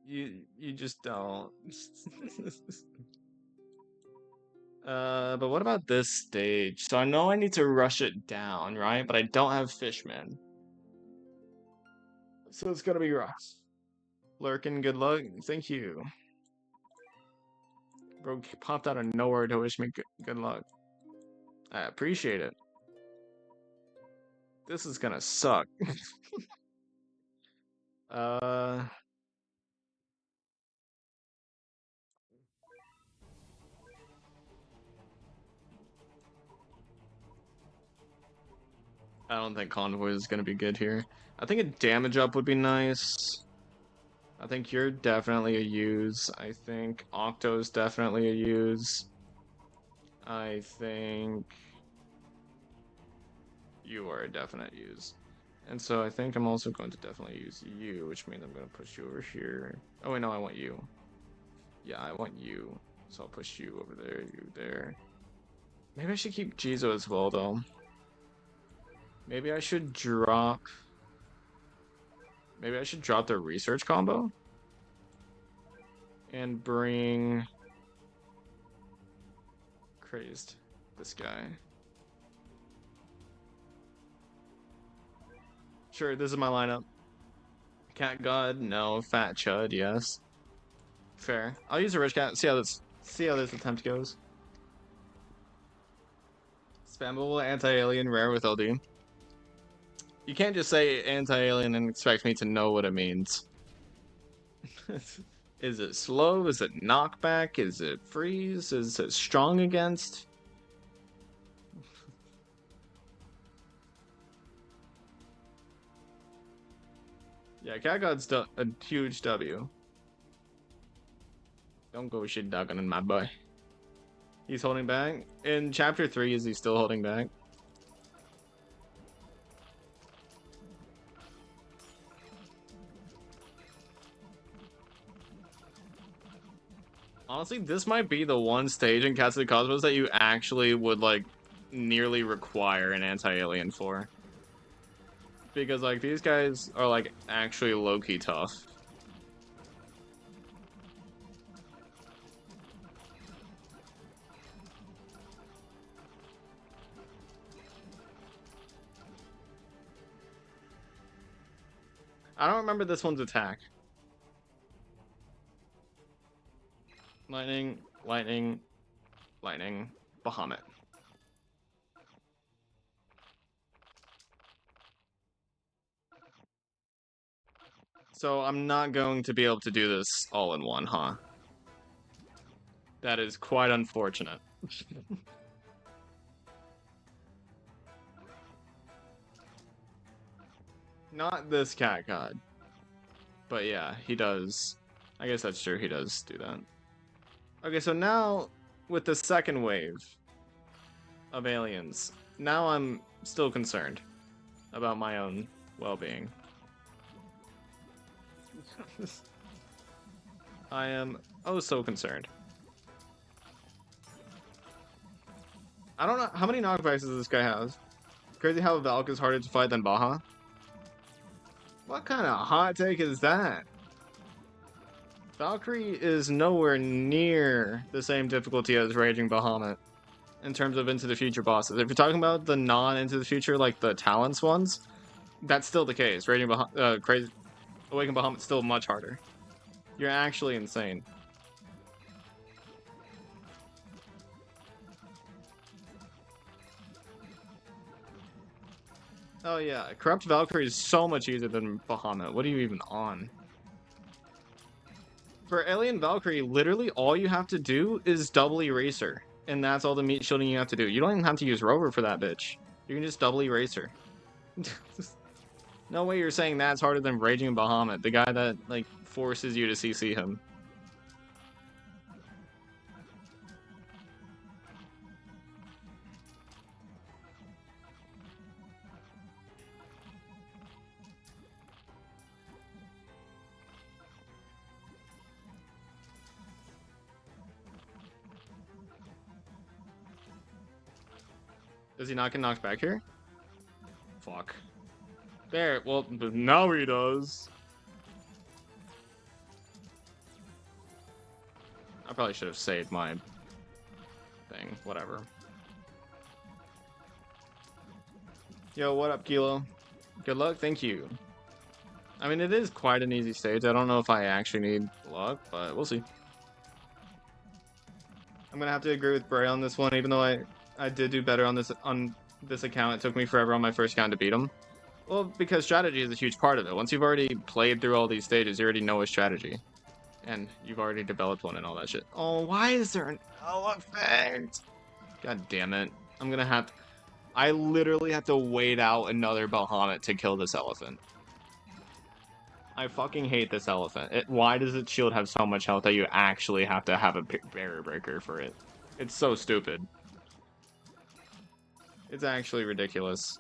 You just don't. But what about this stage? So I know I need to rush it down, right? But I don't have Fishman. So it's gonna be rough. Lurkin, good luck. Thank you. Bro popped out of nowhere to wish me good luck. I appreciate it. This is gonna suck. uh... I don't think Convoy is gonna be good here. I think a damage up would be nice. I think you're definitely a use. I think Octo's definitely a use. I think you are a definite use. And so I think I'm also going to definitely use you, which means I'm going to push you over here. Oh wait, no, I want you. Yeah, I want you. So I'll push you over there, you there. Maybe I should keep Jizo as well, though. Maybe I should drop... Maybe I should drop the research combo? And bring... Crazed. This guy. Sure, this is my lineup. Cat God, no. Fat Chud, yes. Fair. I'll use a Rich Cat. See how this attempt goes. Spammable anti-alien rare with LD. You can't just say anti-alien and expect me to know what it means. Is it slow? Is it knockback? Is it freeze? Is it strong against? Yeah, Cat God's a huge W. Don't go shit dogging in my boy. He's holding back. In chapter 3, is he still holding back? Honestly, this might be the one stage in Cats of the Cosmos that you actually would, like, nearly require an anti-alien for. Because, like, these guys are, like, actually low-key tough. I don't remember this one's attack. Lightning, lightning, lightning, Bahamut. So I'm not going to be able to do this all in one, huh? That is quite unfortunate. Not this Cat God. But yeah, he does. I guess that's true, he does do that. Okay, so now, with the second wave of aliens, now I'm still concerned. about my own well-being. I am oh so concerned. I don't know how many knockbacks does this guy have. Crazy how Valk is harder to fight than Baha. What kind of hot take is that? Valkyrie is nowhere near the same difficulty as Raging Bahamut in terms of Into the Future bosses. If you're talking about the non-Into the Future, like the Talents ones, that's still the case. Crazy Awakened Bahamut's still much harder. You're actually insane. Oh yeah, Corrupt Valkyrie is so much easier than Bahamut. What are you even on? For Alien Valkyrie, literally all you have to do is double Eraser. And that's all the meat shielding you have to do. You don't even have to use Rover for that bitch. You can just double Eraser. No way you're saying that's harder than Raging Bahamut, the guy that, like, forces you to CC him. Does he not get knocked back here? Fuck. There, well, now he does. I probably should have saved my thing. Whatever. Yo, what up, Kilo? Good luck, thank you. I mean, it is quite an easy stage. I don't know if I actually need luck, but we'll see. I'm gonna have to agree with Bray on this one, even though I did do better on this account. It took me forever on my first account to beat him. Well, because strategy is a huge part of it. Once you've already played through all these stages, you already know a strategy. And you've already developed one and all that shit. Oh, why is there an elephant? God damn it. I'm gonna have to... I literally have to wait out another Bahamut to kill this elephant. I fucking hate this elephant. Why does its shield have so much health that you actually have to have a barrier breaker for it? It's so stupid. It's actually ridiculous.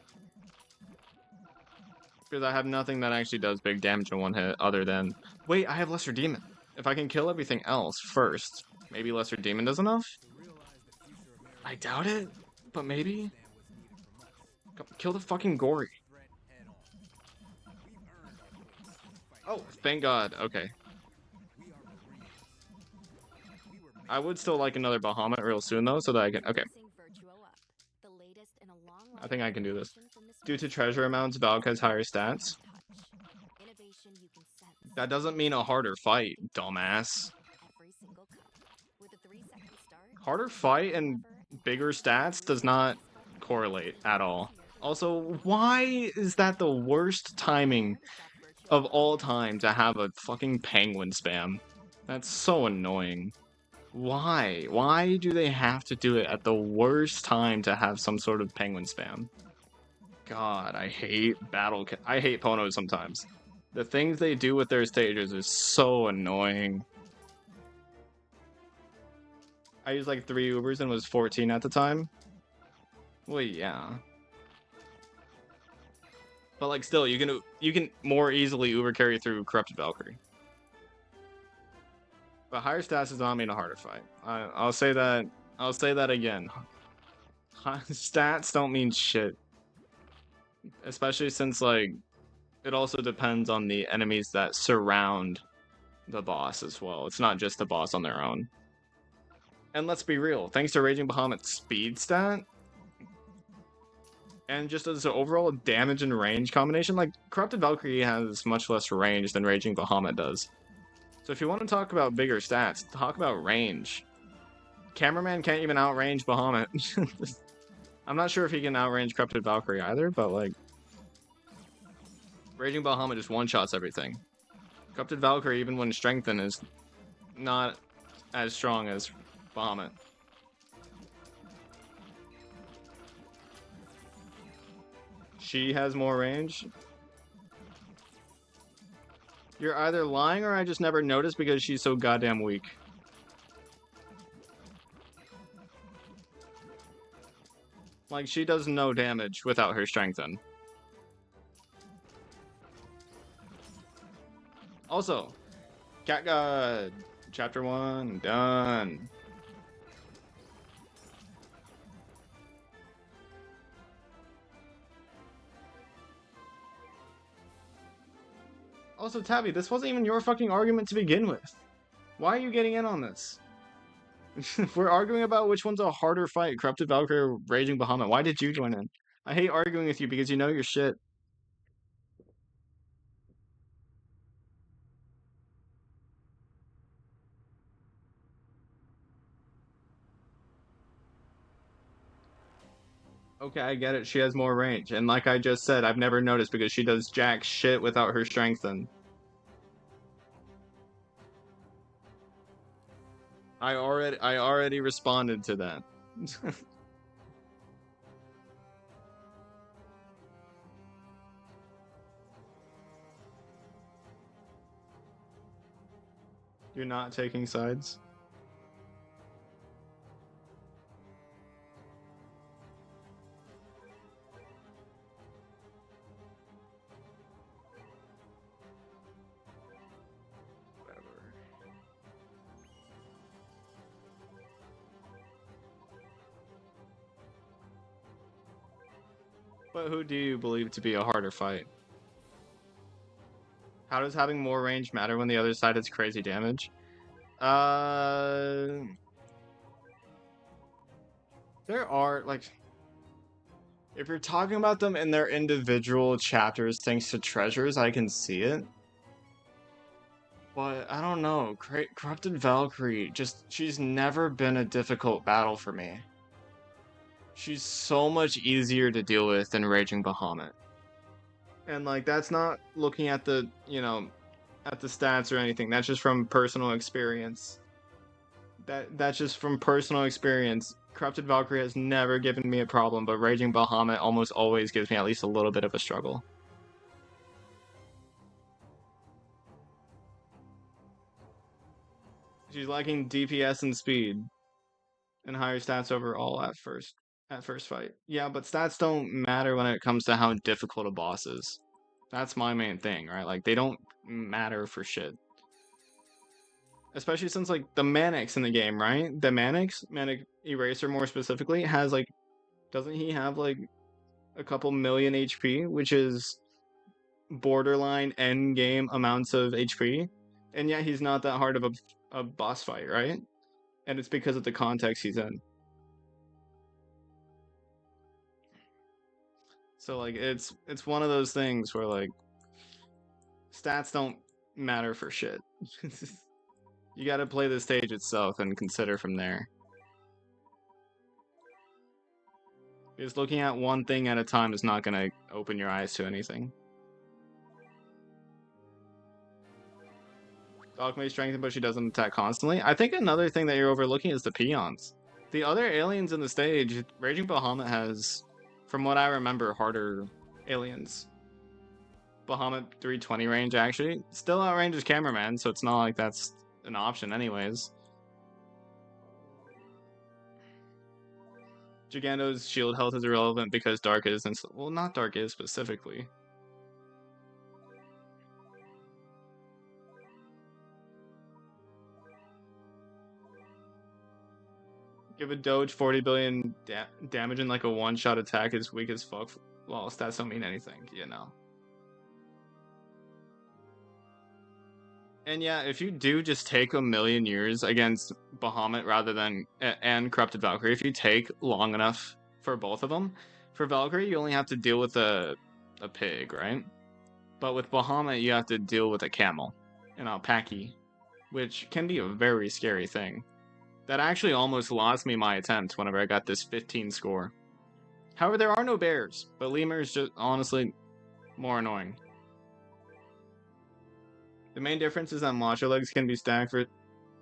Because I have nothing that actually does big damage in one hit other than... Wait, I have Lesser Demon. If I can kill everything else first, maybe Lesser Demon does enough? I doubt it, but maybe. Kill the fucking Gory. Oh, thank God. Okay. I would still like another Bahamut real soon, though, so that I can... Okay. I think I can do this. Due to treasure amounts, Valk has higher stats. That doesn't mean a harder fight, dumbass. Harder fight and bigger stats does not correlate at all. Also, why is that the worst timing of all time to have a fucking penguin spam? That's so annoying. Why? Why do they have to do it at the worst time to have some sort of penguin spam? God, I hate I hate Pono sometimes. The things they do with their stages is so annoying. I used like 3 Ubers and was 14 at the time. Well, yeah. But like still, you can more easily Uber carry through Corrupted Valkyrie. But higher stats does not mean a harder fight. I'll say that. I'll say that again. Stats don't mean shit. Especially since like it also depends on the enemies that surround the boss as well. It's not just the boss on their own. And let's be real, thanks to Raging Bahamut's speed stat, and just as an overall damage and range combination, like, Corrupted Valkyrie has much less range than Raging Bahamut does. So if you want to talk about bigger stats, talk about range. Cameraman can't even outrange Bahamut. I'm not sure if he can outrange Corrupted Valkyrie either, but, like, Raging Bahamut just one-shots everything. Corrupted Valkyrie, even when strengthened, is not as strong as Bahamut. She has more range? You're either lying or I just never noticed because she's so goddamn weak. Like, she does no damage without her strengthen. Also, Cat God, Chapter 1, done. Also, Tabby, this wasn't even your fucking argument to begin with. Why are you getting in on this? We're arguing about which one's a harder fight, Corrupted Valkyrie or Raging Bahamut. Why did you join in? I hate arguing with you because you know your shit. Okay, I get it. She has more range. And like I just said, I've never noticed because she does jack shit without her strength in. I already responded to that. You're not taking sides? Whatever. But who do you believe to be a harder fight? How does having more range matter when the other side has crazy damage? There are, like, if you're talking about them in their individual chapters thanks to treasures, I can see it. But I don't know, Corrupted Valkyrie, she's never been a difficult battle for me. She's so much easier to deal with than Raging Bahamut. And, like, that's not looking at the, at the stats or anything. That's just from personal experience. That's just from personal experience. Corrupted Valkyrie has never given me a problem, but Raging Bahamut almost always gives me at least a little bit of a struggle. She's lacking DPS and speed, and higher stats overall at first fight. Yeah, but stats don't matter when it comes to how difficult a boss is. That's my main thing, right? Like, they don't matter for shit. Especially since, like, the Manix in the game, right? The Manic Eraser more specifically, has, like, doesn't he have, like, a couple million HP, which is borderline end game amounts of HP? And yet he's not that hard of a boss fight, right? And it's because of the context he's in. So, like, it's one of those things where, like, stats don't matter for shit. You gotta play the stage itself and consider from there. Because looking at one thing at a time is not gonna open your eyes to anything. Dog may strengthen, but she doesn't attack constantly. I think another thing that you're overlooking is the peons. The other aliens in the stage, Raging Bahamut has, from what I remember, harder aliens. Bahamut 320 range, actually. Still outranges Cameraman, so it's not like that's an option anyways. Giganto's shield health is irrelevant because Dark is, well, not Dark is specifically. Give a Doge 40 billion damage and like a one-shot attack is weak as fuck. Well, stats don't mean anything, you know. And yeah, if you do just take a million years against Bahamut rather than and Corrupted Valkyrie, if you take long enough for both of them, for Valkyrie you only have to deal with a pig, right? But with Bahamut you have to deal with a camel, an alpaca, which can be a very scary thing. That actually almost lost me my attempt whenever I got this 15 score. However, there are no bears, but lemur is just honestly more annoying. The main difference is that Macho Legs can be stacked for...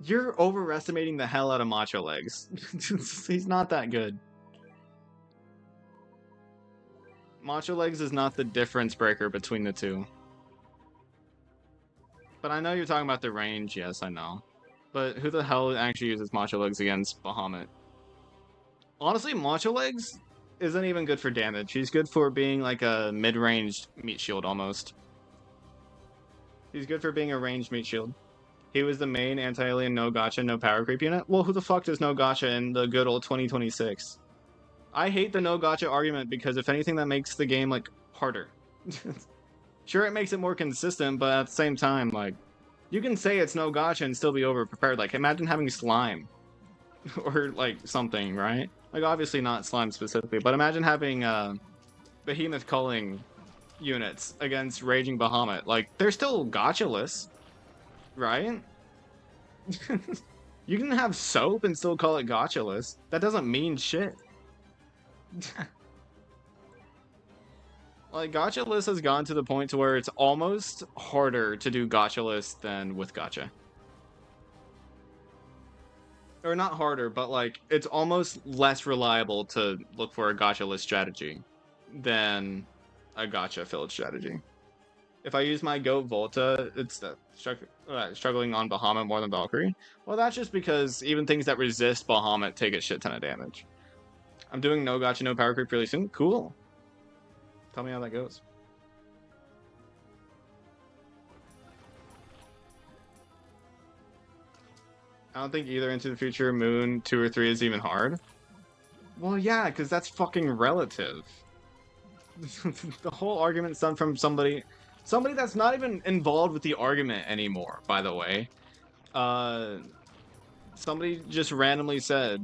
You're overestimating the hell out of Macho Legs. He's not that good. Macho Legs is not the difference breaker between the two. But I know you're talking about the range, yes, I know. But who the hell actually uses Macho Legs against Bahamut? Honestly, Macho Legs isn't even good for damage. He's good for being like a mid-ranged meat shield almost. He's good for being a ranged meat shield. He was the main anti-alien no gacha, no power creep unit. Well, who the fuck does no gacha in the good old 2026? I hate the no gacha argument because if anything, that makes the game like harder. Sure, it makes it more consistent, but at the same time, like, you can say it's no gacha and still be over-prepared. Like, imagine having slime. Or, like, something, right? Like, obviously not slime specifically, but imagine having, behemoth culling units against Raging Bahamut. Like, they're still gacha-less, right? You can have soap and still call it gacha-less. That doesn't mean shit. Like, gacha-less has gone to the point to where it's almost harder to do gacha-less than with gacha. Or not harder, but like, it's almost less reliable to look for a gacha-less strategy than a gacha-filled strategy. If I use my Goat Volta, it's struggling on Bahamut more than Valkyrie. Well, that's just because even things that resist Bahamut take a shit ton of damage. I'm doing no gacha, no power creep really soon. Cool. Tell me how that goes. I don't think either Into the Future, Moon, 2 or 3 is even hard. Well, yeah, because that's fucking relative. The whole argument's done from somebody that's not even involved with the argument anymore, by the way. Somebody just randomly said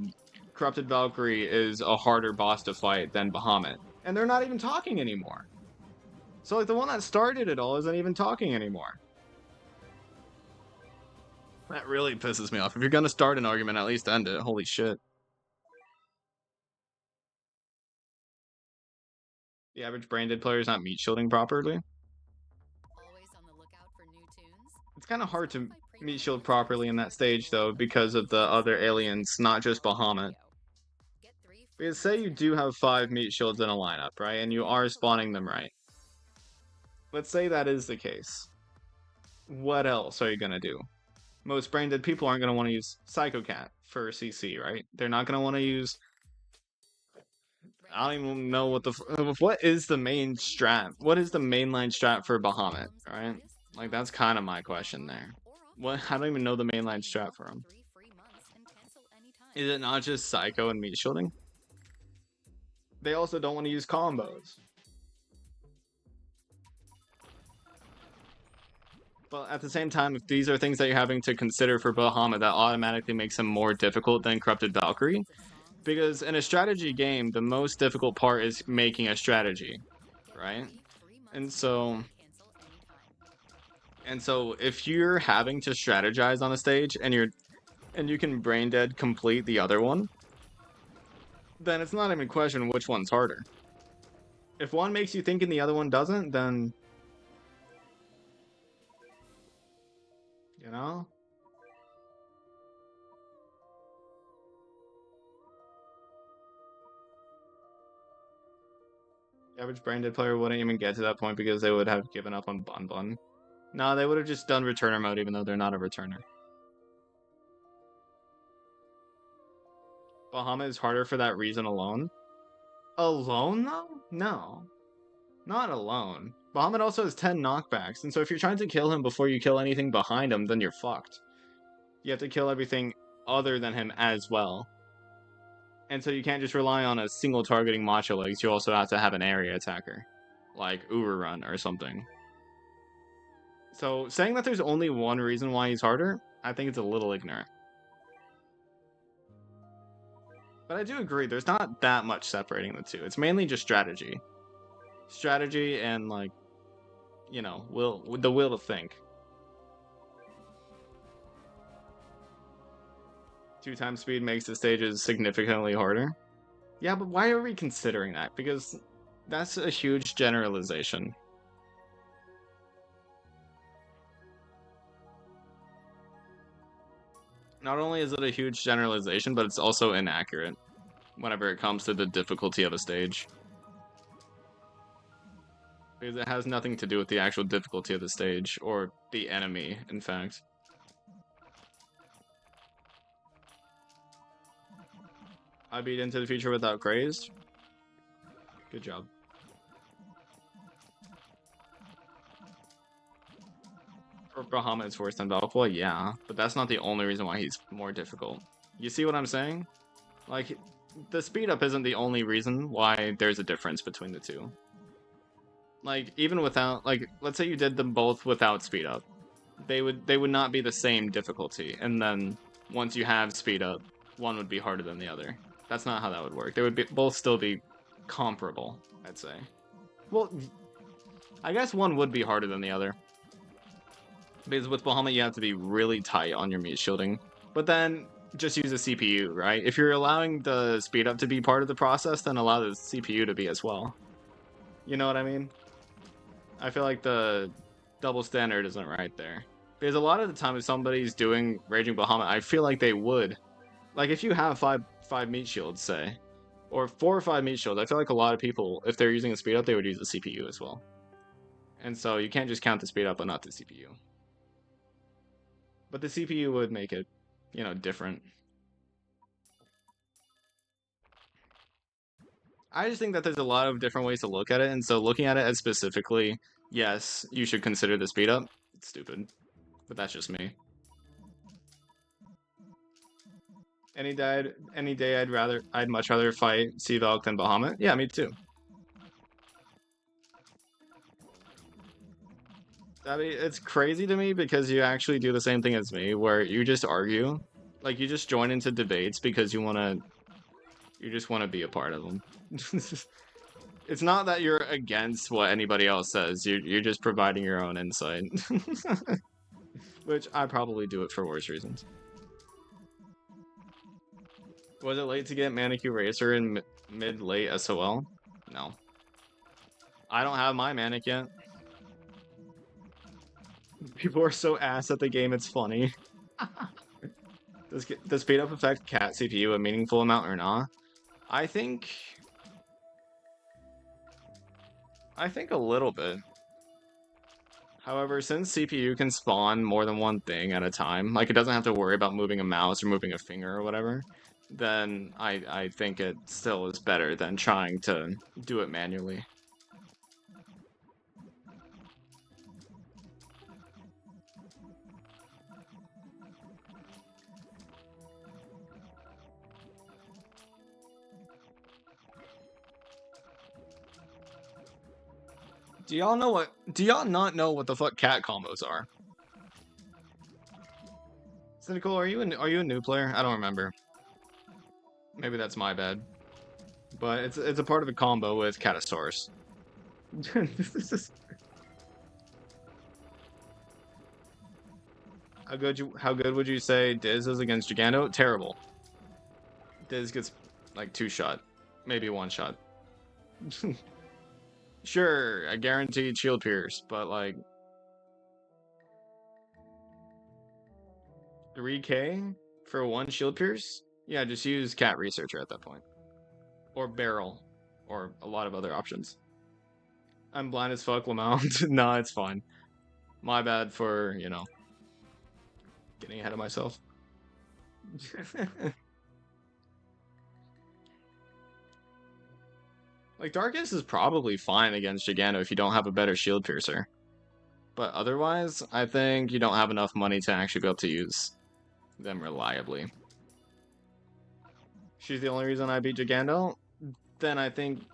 Corrupted Valkyrie is a harder boss to fight than Bahamut. And they're not even talking anymore. So, like, the one that started it all isn't even talking anymore. That really pisses me off. If you're gonna start an argument, at least end it. Holy shit. The average brain-dead player is not meat shielding properly. Always on the lookout for new tunes? It's kind of hard to meat shield properly in that stage, though, because of the other aliens, not just Bahamut. Because say you do have 5 meat shields in a lineup, right? And you are spawning them right. Let's say that is the case. What else are you gonna do? Most brain-dead people aren't gonna want to use Psycho Cat for CC, right? They're not gonna want to use... I don't even know what is the main strat? What is the mainline strat for Bahamut, right? Like, that's kind of my question there. I don't even know the mainline strat for him. Is it not just Psycho and meat shielding? They also don't want to use combos. But at the same time, if these are things that you're having to consider for Bahamut, that automatically makes him more difficult than Corrupted Valkyrie. Because in a strategy game, the most difficult part is making a strategy, right? And so if you're having to strategize on a stage and you can brain dead complete the other one, then it's not even a question which one's harder. If one makes you think and the other one doesn't, then you know? The average brain-dead player wouldn't even get to that point because they would have given up on Bun Bun. No, they would have just done returner mode even though they're not a returner. Bahamut is harder for that reason alone. Alone, though? No. Not alone. Bahamut also has 10 knockbacks, and so if you're trying to kill him before you kill anything behind him, then you're fucked. You have to kill everything other than him as well. And so you can't just rely on a single targeting Macho Legs, you also have to have an area attacker. Like Uber Run or something. So saying that there's only one reason why he's harder, I think it's a little ignorant. But I do agree, there's not that much separating the two. It's mainly just strategy. Strategy and, like, you know, the will to think. 2 times speed makes the stages significantly harder. Yeah, but why are we considering that? Because that's a huge generalization. Not only is it a huge generalization, but it's also inaccurate whenever it comes to the difficulty of a stage. Because it has nothing to do with the actual difficulty of the stage, or the enemy, in fact. I beat Into the Future without Crazed. Good job. Or Bahamut is worse than Valkyrie, yeah, but that's not the only reason why he's more difficult. You see what I'm saying? Like, the speed up isn't the only reason why there's a difference between the two. Like, even without, like, let's say you did them both without speed up, they would not be the same difficulty, and then once you have speed up, one would be harder than the other. That's not how that would work. They would be both still be comparable, I'd say. Well, I guess one would be harder than the other. Because with Bahamut, you have to be really tight on your meat shielding. But then, just use a CPU, right? If you're allowing the speed up to be part of the process, then allow the CPU to be as well. You know what I mean? I feel like the double standard isn't right there. Because a lot of the time, if somebody's doing Raging Bahamut, I feel like they would. Like, if you have five meat shields, say, or 4 or 5 meat shields, I feel like a lot of people, if they're using a speed up, they would use the CPU as well. And so you can't just count the speed up, but not the CPU. But the CPU would make it, you know, different. I just think that there's a lot of different ways to look at it, and so looking at it as specifically, yes, you should consider the speed up. It's stupid, but that's just me. Any day I'd much rather fight Seavalk than Bahamut. Yeah, me too. I mean, it's crazy to me because you actually do the same thing as me, where you just argue, like you just join into debates because you just want to be a part of them. It's not that you're against what anybody else says. You're just providing your own insight, which I probably do it for worse reasons. Was it late to get Manicure Racer in mid-late SOL? No. I don't have my Manic yet. People are so ass at the game, it's funny. Does speed up affect cat CPU a meaningful amount or not? I think a little bit. However, since CPU can spawn more than one thing at a time, like it doesn't have to worry about moving a mouse or moving a finger or whatever, then I think it still is better than trying to do it manually. Do y'all not know what the fuck cat combos are? Cynical, are you a new player? I don't remember. Maybe that's my bad. But it's a part of a combo with Catasaurus. How good would you say Diz is against Gigando? Terrible. Diz gets like 2 shot, maybe 1 shot. Sure, a guaranteed shield pierce, but like 3K for 1 shield pierce? Yeah, just use Cat Researcher at that point. Or Barrel. Or a lot of other options. I'm blind as fuck, Lamount. Nah, it's fine. My bad for, you know, getting ahead of myself. Like, Darkus is probably fine against Gigano if you don't have a better shield piercer. But otherwise, I think you don't have enough money to actually be able to use them reliably. She's the only reason I beat Gigando? Then I think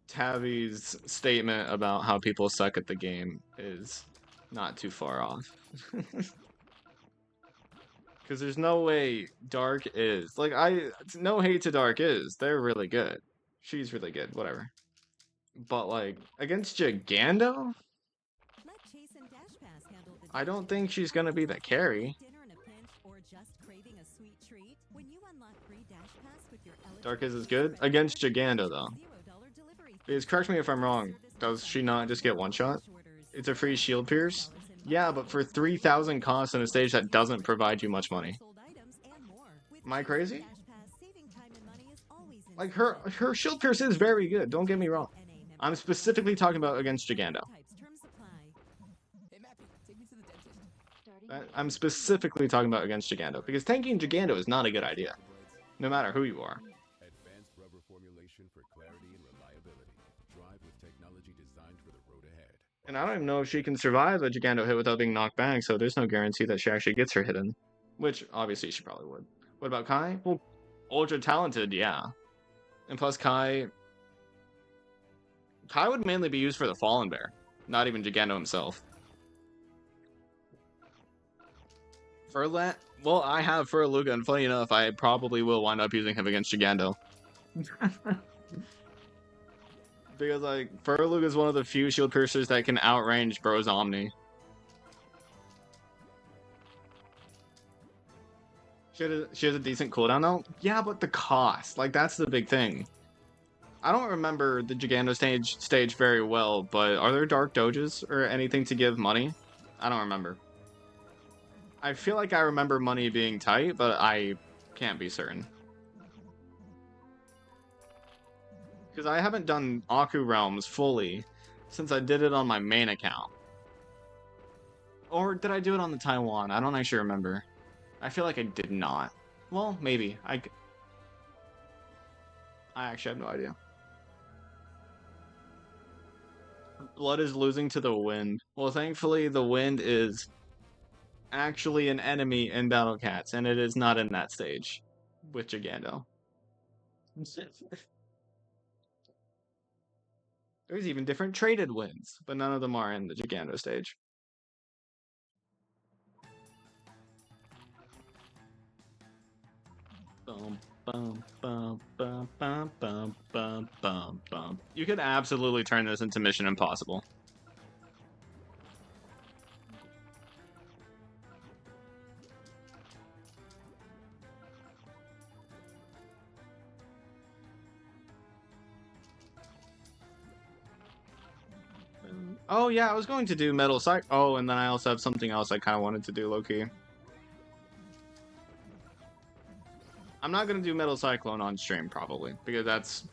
Tavi's statement about how people suck at the game is not too far off. Because there's no way Dark is. Like, no hate to Dark is. They're really good. She's really good, whatever. But, like, against Gigando? I don't think she's gonna be the carry. Dark is good? Against Gigando, though. Because, correct me if I'm wrong, does she not just get 1 shot? It's a free shield pierce? Yeah, but for 3,000 costs on a stage that doesn't provide you much money. Am I crazy? Like, her shield pierce is very good, don't get me wrong. I'm specifically talking about against Gigando. I'm specifically talking about against Gigando, because tanking Gigando is not a good idea. No matter who you are. formulation for clarity and reliability. Drive with technology designed for the road ahead. And I don't even know if she can survive a Gigando hit without being knocked back, so there's no guarantee that she actually gets her hit in. Which, obviously, she probably would. What about Kai? Well, ultra talented, yeah. And plus, Kai would mainly be used for the Fallen Bear, not even Gigando himself. Furlat? Well, I have Furluga, and funny enough, I probably will wind up using him against Gigando. Because, like, Furluga is one of the few shield piercers that can outrange Bro's Omni. She has a decent cooldown, though? Yeah, but the cost. Like, that's the big thing. I don't remember the Gigando stage very well, but are there Dark Doges or anything to give money? I don't remember. I feel like I remember money being tight, but I can't be certain. Because I haven't done Aku Realms fully since I did it on my main account. Or did I do it on the Taiwan? I don't actually remember. I feel like I did not. Well, maybe. I actually have no idea. Blood is losing to the wind. Well, thankfully, the wind is actually an enemy in Battle Cats, and it is not in that stage with Gigando. There's even different traded winds, but none of them are in the Gigando stage. Bum, bum, bum, bum, bum, bum, bum, bum, bum. You could absolutely turn this into Mission Impossible. Oh yeah, I was going to do Metal Cyclone. Oh, and then I also have something else I kind of wanted to do, low-key. I'm not going to do Metal Cyclone on stream, probably, because that's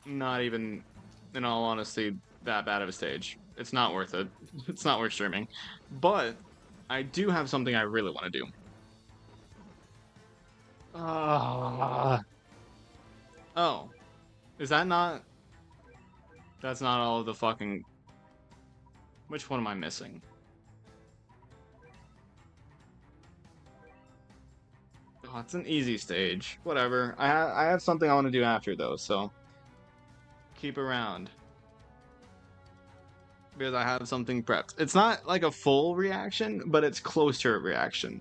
not even, in all honesty, that bad of a stage. It's not worth it. It's not worth streaming. But I do have something I really want to do. Oh. Is that not... That's not all of the fucking... Which one am I missing? Oh, it's an easy stage. Whatever. I have something I want to do after, though, so... Keep around. Because I have something prepped. It's not like a full reaction, but it's close to a reaction.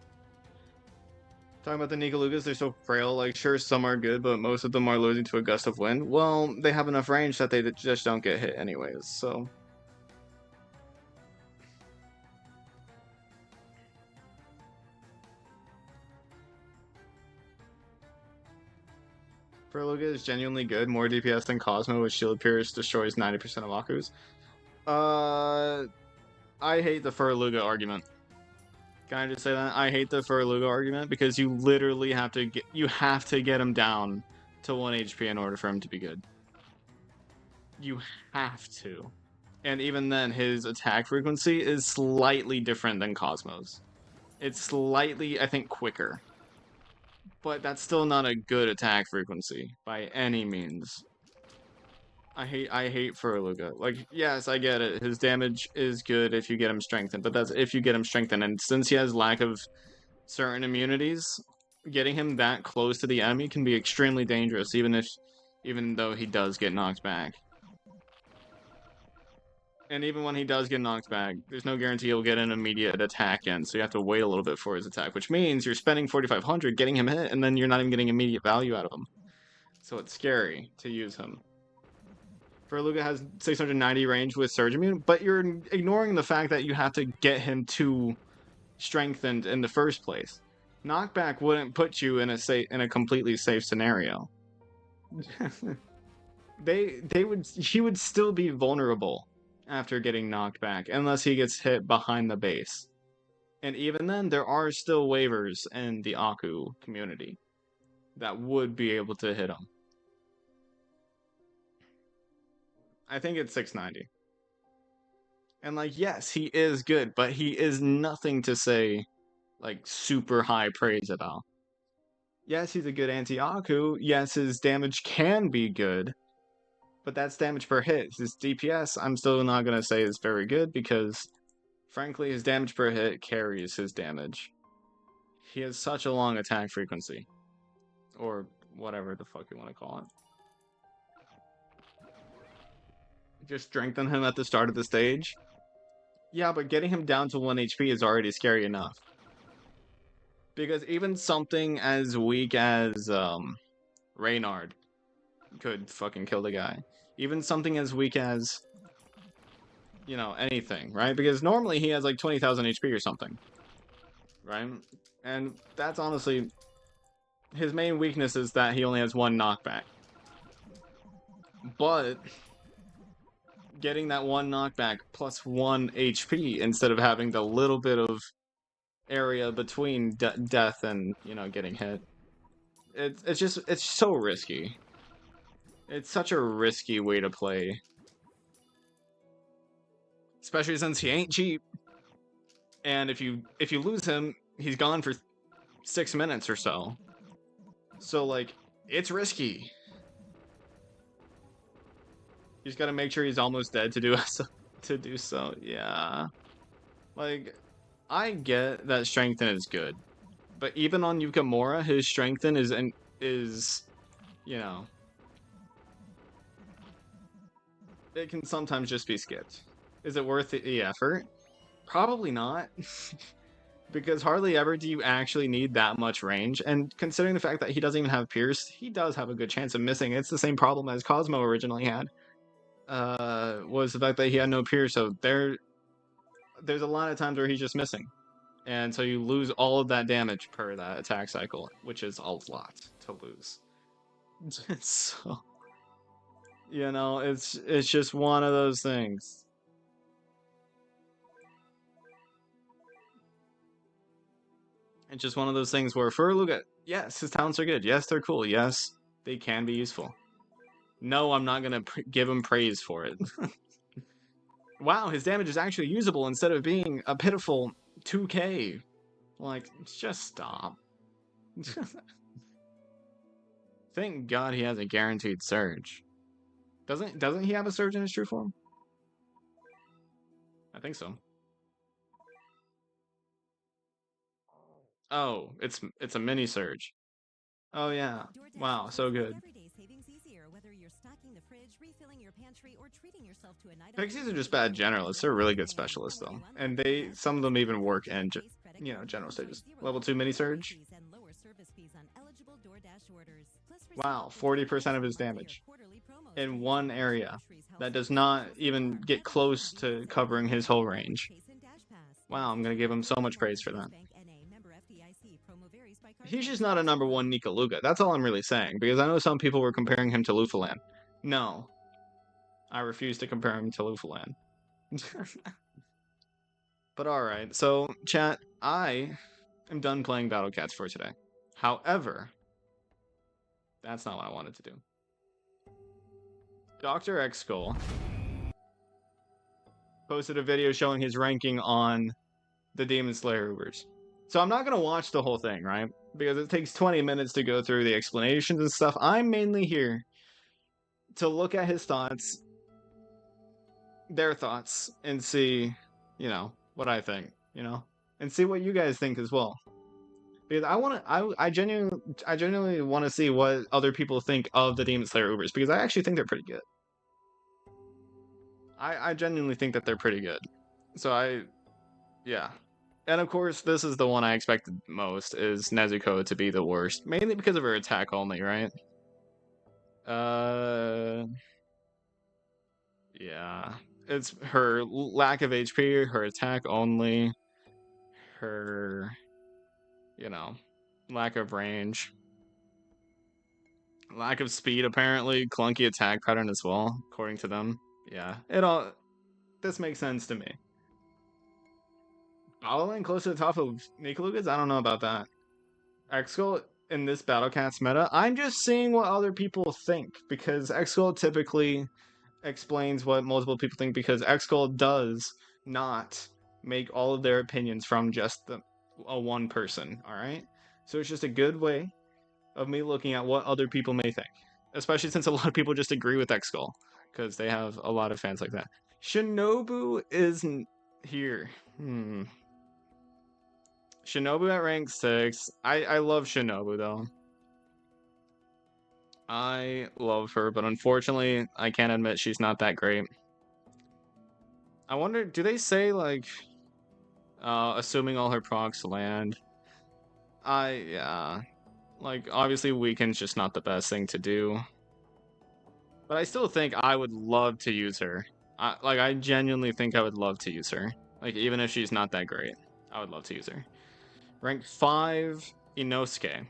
Talking about the Nikalugas, they're so frail. Like, sure, some are good, but most of them are losing to a gust of wind. Well, they have enough range that they just don't get hit anyways, so... Furluga is genuinely good, more DPS than Cosmo, which Shield Pierce destroys 90% of Akus. I hate the Furluga argument. Can I just say that? I hate the Furluga argument because you literally have to get him down to 1 HP in order for him to be good. You have to. And even then, his attack frequency is slightly different than Cosmo's. It's slightly, I think, quicker. But that's still not a good attack frequency by any means. I hate Furluga. Like, yes, I get it. His damage is good if you get him strengthened, but that's if you get him strengthened. And since he has lack of certain immunities, getting him that close to the enemy can be extremely dangerous, even though he does get knocked back. And even when he does get knocked back, there's no guarantee he'll get an immediate attack in, so you have to wait a little bit for his attack, which means you're spending 4,500 getting him hit, and then you're not even getting immediate value out of him. So it's scary to use him. Furluga has 690 range with Surge Immune, but you're ignoring the fact that you have to get him to strengthened in the first place. Knockback wouldn't put you in a completely safe scenario. He would still be vulnerable after getting knocked back, unless he gets hit behind the base. And even then, there are still waivers in the Aku community that would be able to hit him. I think it's 690. And like, yes, he is good, but he is nothing to say, like, super high praise about. Yes, he's a good anti-Aku. Yes, his damage can be good, but that's damage per hit. His DPS, I'm still not going to say is very good because, frankly, his damage per hit carries his damage. He has such a long attack frequency. Or whatever the fuck you want to call it. Just strengthen him at the start of the stage. Yeah, but getting him down to 1 HP is already scary enough. Because even something as weak as Reynard could fucking kill the guy. Even something as weak as, you know, anything, right? Because normally he has like 20,000 HP or something, right? And that's honestly his main weakness is that he only has 1 knockback. But getting that 1 knockback plus 1 HP instead of having the little bit of area between death and, you know, getting hit. It's so risky. It's such a risky way to play. Especially since he ain't cheap. And if you lose him, he's gone for 6 minutes or so. So like, it's risky. You just gotta make sure he's almost dead to do so. Yeah. Like, I get that strengthen is good. But even on Yukimura, his strengthen is, you know, it can sometimes just be skipped. Is it worth the effort? Probably not. Because hardly ever do you actually need that much range, and considering the fact that he doesn't even have Pierce, he does have a good chance of missing. It's the same problem as Cosmo originally had. Was the fact that he had no Pierce, so there's a lot of times where he's just missing. And so you lose all of that damage per that attack cycle, which is a lot to lose. So, you know, it's just one of those things. It's just one of those things where Furluga, yes, his talents are good. Yes, they're cool. Yes, they can be useful. No, I'm not going to give him praise for it. Wow, his damage is actually usable instead of being a pitiful 2k. Like, just stop. Thank God he has a guaranteed surge. Doesn't he have a surge in his true form? I think so. Oh, it's a mini surge. Oh yeah. Wow, so good. Pixies are just bad generalists. They're really good specialists though, and some of them even work in you know, general stages. Level 2 mini surge. Wow, 40% of his damage in one area. That does not even get close to covering his whole range. Wow, I'm gonna give him so much praise for that. He's just not a #1 Nikaluga. That's all I'm really saying, because I know some people were comparing him to Lufalan. No. I refuse to compare him to Lufalan. But alright, so, chat, I am done playing Battle Cats for today. However, that's not what I wanted to do. Dr. X Skull posted a video showing his ranking on the Demon Slayer Ubers. So I'm not going to watch the whole thing, right? Because it takes 20 minutes to go through the explanations and stuff. I'm mainly here to look at his thoughts, their thoughts, and see, you know, what I think, you know? And see what you guys think as well. Because I genuinely want to see what other people think of the Demon Slayer Ubers, because I actually think they're pretty good. I genuinely think that they're pretty good. So yeah. And of course, this is the one I expected most, is Nezuko to be the worst. Mainly because of her attack only, right? Yeah. It's her lack of HP, her attack only, her, you know, lack of range. Lack of speed, apparently. Clunky attack pattern as well, according to them. Yeah. This makes sense to me. Following close to the top of Nikalugas? I don't know about that. X-Skull in this Battle Cats meta, I'm just seeing what other people think, because X-Skull typically explains what multiple people think, because X-Skull does not make all of their opinions from just a one person, alright? So it's just a good way of me looking at what other people may think, especially since a lot of people just agree with X-Skull because they have a lot of fans like that. Shinobu isn't here. Shinobu at rank 6. I love Shinobu though. I love her, but unfortunately, I can't admit she's not that great. I wonder, do they say like, assuming all her procs land? Yeah. Like, obviously, Weaken's just not the best thing to do. But I still think I would love to use her. I genuinely think I would love to use her. Like, even if she's not that great, I would love to use her. Rank 5, Inosuke.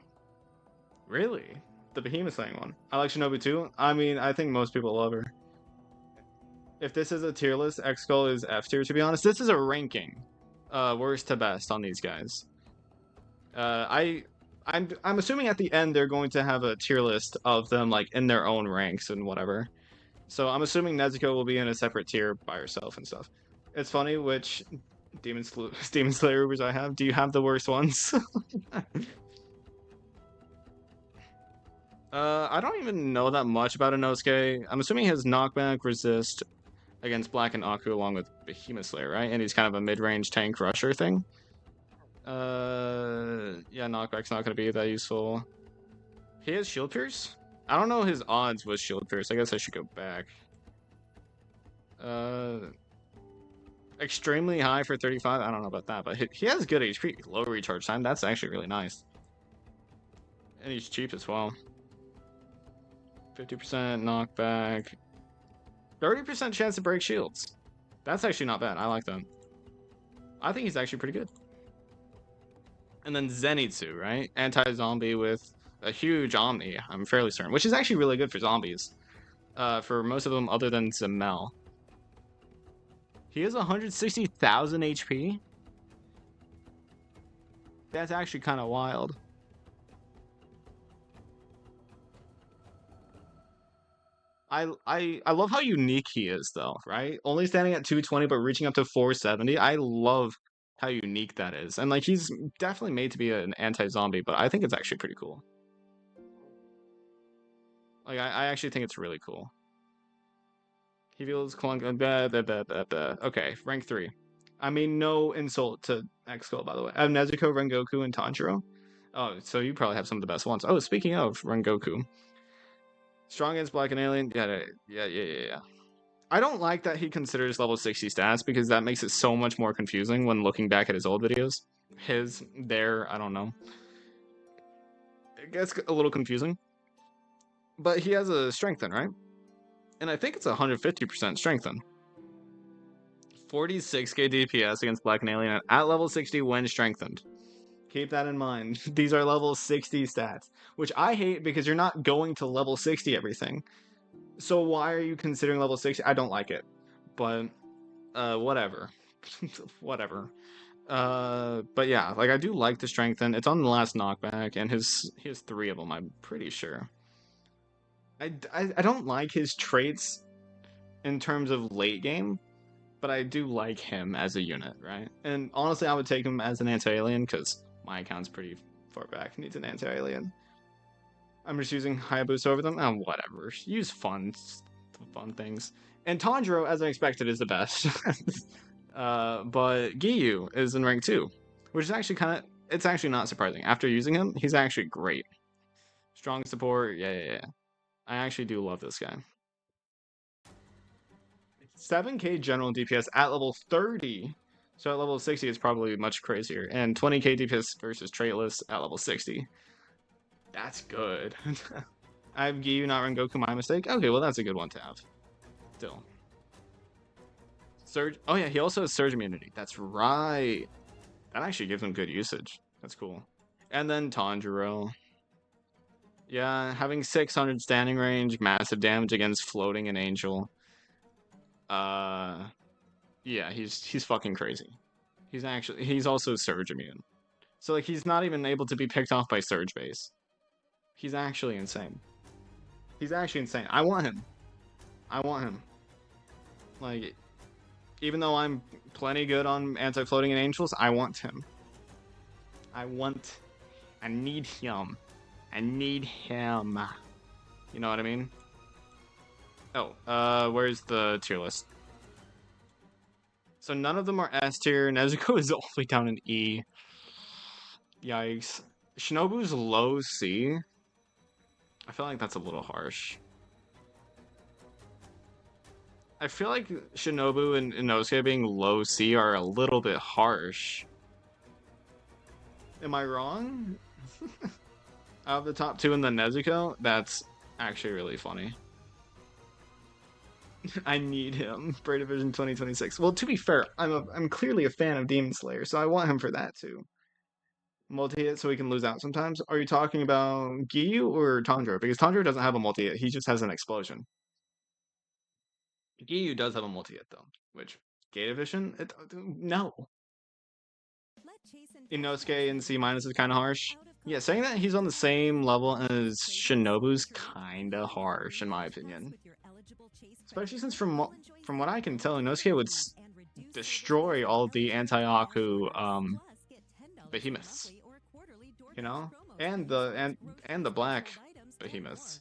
Really? The Behemoth Slaying one. I like Shinobu too. I mean, I think most people love her. If this is a tier list, X-Skull is F tier, to be honest. This is a ranking. Worst to best on these guys. I'm assuming at the end they're going to have a tier list of them like in their own ranks and whatever. So I'm assuming Nezuko will be in a separate tier by herself and stuff. It's funny which Demon Slayer Ubers I have. Do you have the worst ones? I don't even know that much about Inosuke. I'm assuming he has knockback, resist against Black and Aku along with Behemoth Slayer, right? And he's kind of a mid-range tank rusher thing. Yeah, knockback's not gonna be that useful. He has Shield Pierce? I don't know his odds with Shield Pierce. I guess I should go back. Extremely high for 35. I don't know about that, but he has good HP, low recharge time. That's actually really nice. And he's cheap as well. 50% knockback. 30% chance to break shields. That's actually not bad. I like that. I think he's actually pretty good. And then Zenitsu, right? Anti-zombie with a huge Omni, I'm fairly certain. Which is actually really good for zombies. For most of them other than Zemel. He has 160,000 HP? That's actually kind of wild. I love how unique he is though, right? Only standing at 220 but reaching up to 470. I love how unique that is. And like he's definitely made to be an anti-zombie, but I think it's actually pretty cool. Like I actually think it's really cool. He feels clunk. Okay, rank 3. I mean, no insult to X-Skull, by the way. I have Nezuko, Rengoku, and Tanjiro. Oh, so you probably have some of the best ones. Oh, speaking of Rengoku. Strong against Black and Alien. Yeah. I don't like that he considers level 60 stats because that makes it so much more confusing when looking back at his old videos. I don't know. It gets a little confusing. But he has a strengthen, right? And I think it's 150% strengthen. 46k DPS against Black and Alien at level 60 when strengthened. Keep that in mind. These are level 60 stats, which I hate because you're not going to level 60 everything. So why are you considering level 60? I don't like it. But whatever. Whatever. But yeah, like I do like the strengthen. It's on the last knockback, and he has 3 of them, I'm pretty sure. I don't like his traits in terms of late game, but I do like him as a unit, right? And honestly, I would take him as an anti-alien because my account's pretty far back. Needs an anti-alien. I'm just using Hayabusa over them. Oh, whatever. Use fun things. And Tanjiro, as I expected, is the best. But Giyu is in rank 2, which is actually it's actually not surprising. After using him, he's actually great. Strong support, yeah. I actually do love this guy. 7k general DPS at level 30. So at level 60, it's probably much crazier. And 20k DPS versus traitless at level 60. That's good. I have Giyu, not Rengoku, my mistake. Okay, well, that's a good one to have. Still. Surge. Oh, yeah, he also has Surge immunity. That's right. That actually gives him good usage. That's cool. And then Tanjiro. Yeah, having 600 standing range, massive damage against floating and angel. Yeah, he's fucking crazy. He's also Surge immune. So like he's not even able to be picked off by Surge base. He's actually insane. I want him. Like, even though I'm plenty good on anti-floating and angels, I want him. I need him. I need him. You know what I mean? Oh, where's the tier list? So none of them are S tier. Nezuko is all the way down in E. Yikes. Shinobu's low C. I feel like that's a little harsh. I feel like Shinobu and Inosuke being low C are a little bit harsh. Am I wrong? Out of the top two in the Nezuko, that's actually really funny. I need him for Division 2026. Well, to be fair, I'm clearly a fan of Demon Slayer, so I want him for that too. Multi-hit so he can lose out sometimes. Are you talking about Giyu or Tanjiro? Because Tanjiro doesn't have a multi-hit, he just has an explosion. Giyu does have a multi-hit though, which Gate Division? No. Inosuke in C- is kind of harsh. Yeah, saying that he's on the same level as Shinobu's kind of harsh in my opinion. Especially since from what I can tell, Inosuke would destroy all the anti-Aku behemoths, you know, and the black behemoths.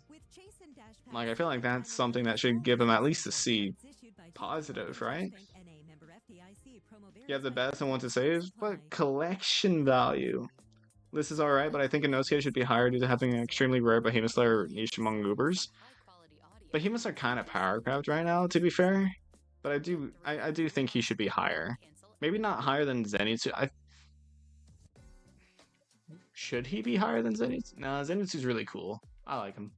Like I feel like that's something that should give him at least a C positive, right? You have the best and want to save, but collection value. This is alright, but I think Inosuke should be higher due to having an extremely rare Behemoth Slayer niche among Ubers. Behemoths are kind of power craft right now, to be fair. But I do think he should be higher. Maybe not higher than Zenitsu. Should he be higher than Zenitsu? Nah, Zenitsu's really cool. I like him.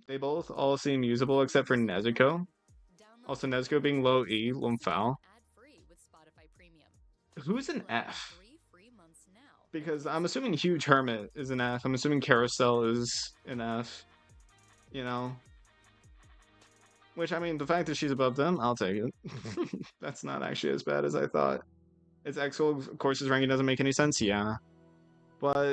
They both all seem usable except for Nezuko. Also, Nezuko being low E, Lumphal. Who's an F? Because I'm assuming Huge Hermit is an F. I'm assuming Carousel is an F. You know? Which, I mean, the fact that she's above them, I'll take it. That's not actually as bad as I thought. Its Exo, of course, his ranking doesn't make any sense, yeah. But,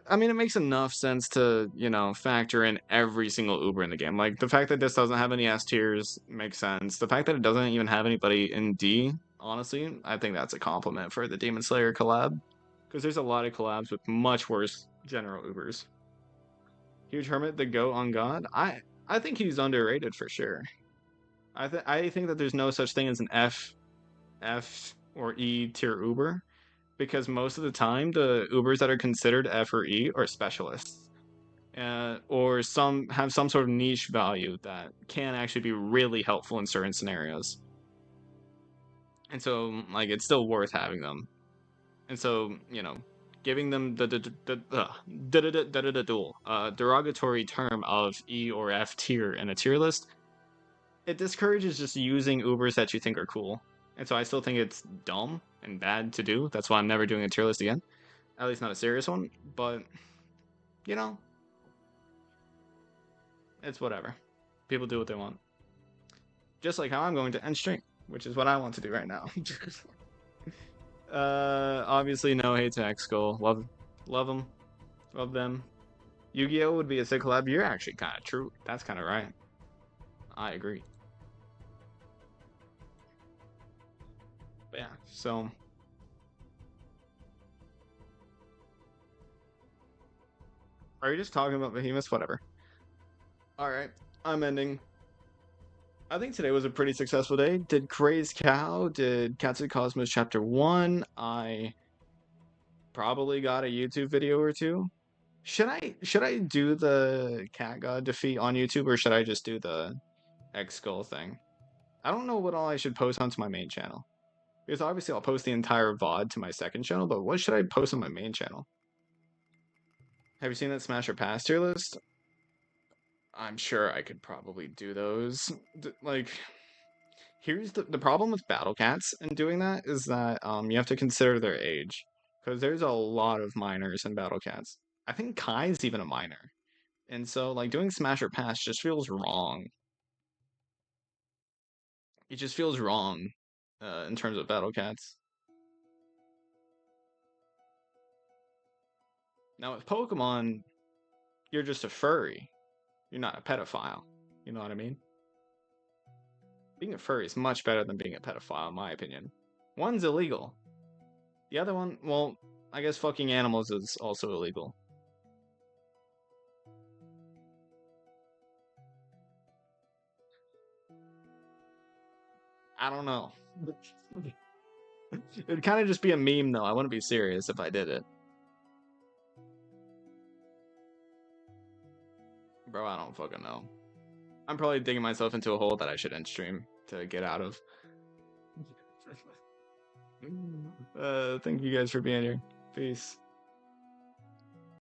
it makes enough sense to, factor in every single Uber in the game. Like, the fact that this doesn't have any S tiers makes sense. The fact that it doesn't even have anybody in D, honestly, I think that's a compliment for the Demon Slayer collab. Because there's a lot of collabs with much worse general Ubers. Huge Hermit, the GOAT on God? I think he's underrated for sure. I think that there's no such thing as an F or E tier Uber, because most of the time the Ubers that are considered F or E are specialists, or have some sort of niche value that can actually be really helpful in certain scenarios. And so, like, it's still worth having them. And so, giving them the derogatory term of E or F tier in a tier list, it discourages just using Ubers that you think are cool. And so I still think it's dumb and bad to do. That's why I'm never doing a tier list again. At least not a serious one. But, it's whatever. People do what they want. Just like how I'm going to end stream, which is what I want to do right now. Obviously no hate to X-Skull. Love them. Love them. Yu-Gi-Oh! Would be a sick collab. You're actually kind of true. That's kind of right. I agree. But yeah, so... Are you just talking about Behemoths? Whatever. Alright, I'm ending. I think today was a pretty successful day. Did Crazed Cow, did Katsu Cosmos Chapter 1. I probably got a YouTube video or two. Should I do the Cat God defeat on YouTube, or should I just do the X-Skull thing? I don't know what all I should post onto my main channel. Because obviously I'll post the entire VOD to my second channel, but what should I post on my main channel? Have you seen that Smash or Pass tier list? I'm sure I could probably do those. Like, here's the problem with Battle Cats and doing that is that you have to consider their age. Because there's a lot of minors in Battle Cats. I think Kai's even a minor. And so, like, doing Smash or Pass just feels wrong. It just feels wrong in terms of Battle Cats. Now, with Pokemon, you're just a furry. You're not a pedophile. You know what I mean? Being a furry is much better than being a pedophile, in my opinion. One's illegal. The other one, well, I guess fucking animals is also illegal. I don't know. It would kind of just be a meme, though. I wouldn't be serious if I did it. Bro, I don't fucking know. I'm probably digging myself into a hole that I should end stream to get out of. Thank you guys for being here. Peace.